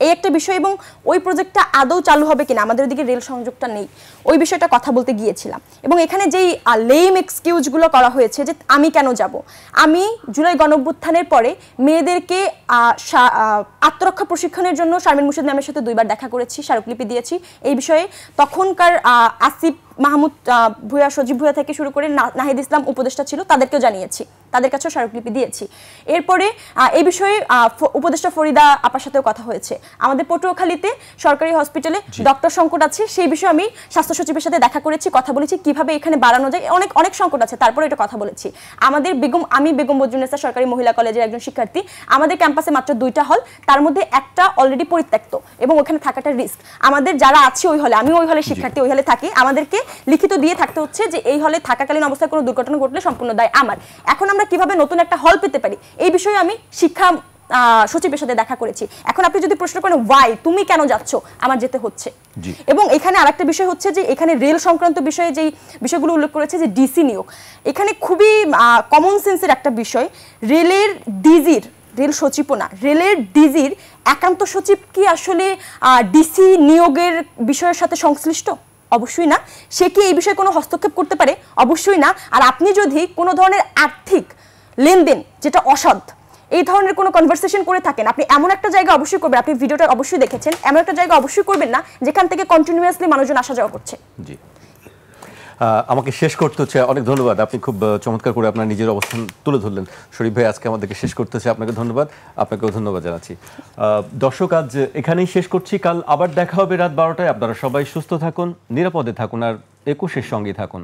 এই একটা বিষয়। এবং ওই প্রজেক্টটা আদৌ চালু হবে কিনা, আমাদের ওদিকে রেল সংযোগটা নেই, ওই বিষয়টা কথা বলতে গিয়েছিলাম। এবং এখানে যেই লেম এক্সকিউজগুলো করা হয়েছে যে আমি কেন যাব, আমি জুলাই গণঅভ্যুত্থানের পরে মেয়েদেরকে আত্মরক্ষা প্রশিক্ষণের জন্য শারমিন মুর্শিদ ম্যামের সাথে 2বার দেখা করেছি, স্মারকলিপি দিয়েছি। এই বিষয়ে তখনকার আসিফ মাহমুদ ভূয়া, সজীব ভূয়া থেকে শুরু করে নাহিদ ইসলাম উপদেষ্টা ছিল, তাদেরকেও জানিয়েছি, তাদের কাছেও স্মারকলিপি দিয়েছি। এরপরে এই বিষয়ে উপদেষ্টা ফরিদা আপার সাথেও কথা হয়েছে। আমাদের পটুয়াখালীতে সরকারি হসপিটালে ডক্টর সংকট আছে, সেই বিষয়ে আমি স্বাস্থ্য সচিবের সাথে দেখা করেছি, কথা বলেছি কিভাবে এখানে বাড়ানো যায়, অনেক সংকট আছে, তারপরে এটা কথা বলেছি। আমি বেগম বজরুন্নেসা সরকারি মহিলা কলেজের একজন শিক্ষার্থী, আমাদের ক্যাম্পাসে মাত্র 2টা হল, তার মধ্যে একটা অলরেডি পরিত্যক্ত এবং ওখানে থাকাটা রিস্ক। আমাদের যারা আছে ওই হলে, আমি ওই হলে শিক্ষার্থী, ওই হলে থাকি, আমাদেরকে লিখিত দিয়ে থাকতে হচ্ছে যে এই হলে থাকাকালীন অবস্থায় কোনো দুর্ঘটনা ঘটলে সম্পূর্ণ দায় আমার। এখন আমরা কিভাবে নতুন একটা হল পেতে পারি, এই বিষয়ে আমি শিক্ষা সচিবের সাথে দেখা করেছি। এখন আপনি যদি প্রশ্ন করেন ওয়াই, তুমি কেন যাচ্ছ, আমার যেতে হচ্ছে। এবং এখানে আরেকটা বিষয় হচ্ছে যে এখানে রেল সংক্রান্ত বিষয়ে যেই বিষয়গুলো উল্লেখ করেছে যে ডিসি নিয়োগ, এখানে খুবই কমন সেন্সের একটা বিষয়, রেলের ডিজির, রেল সচিবও না, রেলের ডিজির একান্ত সচিব কি আসলে ডিসি নিয়োগের বিষয়ের সাথে সংশ্লিষ্ট? অবশ্যই না। সে কি এই বিষয়ে কোনো হস্তক্ষেপ করতে পারে? অবশ্যই না। আর আপনি যদি কোনো ধরনের আর্থিক লেনদেন যেটা অসৎ, এই ধরনের কোনো কনভারসেশন করে থাকেন, আপনি এমন একটা জায়গা অবশ্যই করবেন, আপনি ভিডিওটা অবশ্যই দেখেছেন, এমন একটা জায়গা অবশ্যই করবেন না যেখান থেকে কন্টিনিউয়াসলি মানুষজন আসা যাওয়া করছে। জি, আমাকে শেষ করতে হচ্ছে। অনেক ধন্যবাদ, আপনি খুব চমৎকার করে আপনার নিজের অবস্থান তুলে ধরলেন। শরীফ ভাই আজকে আমাদেরকে শেষ করতে হচ্ছে, আপনাকে ধন্যবাদ, আপনাকেও ধন্যবাদ জানাচ্ছি। দর্শক, আজ এখানেই শেষ করছি, কাল আবার দেখা হবে রাত 12টায়। আপনারা সবাই সুস্থ থাকুন, নিরাপদে থাকুন আর একুশের সঙ্গে থাকুন।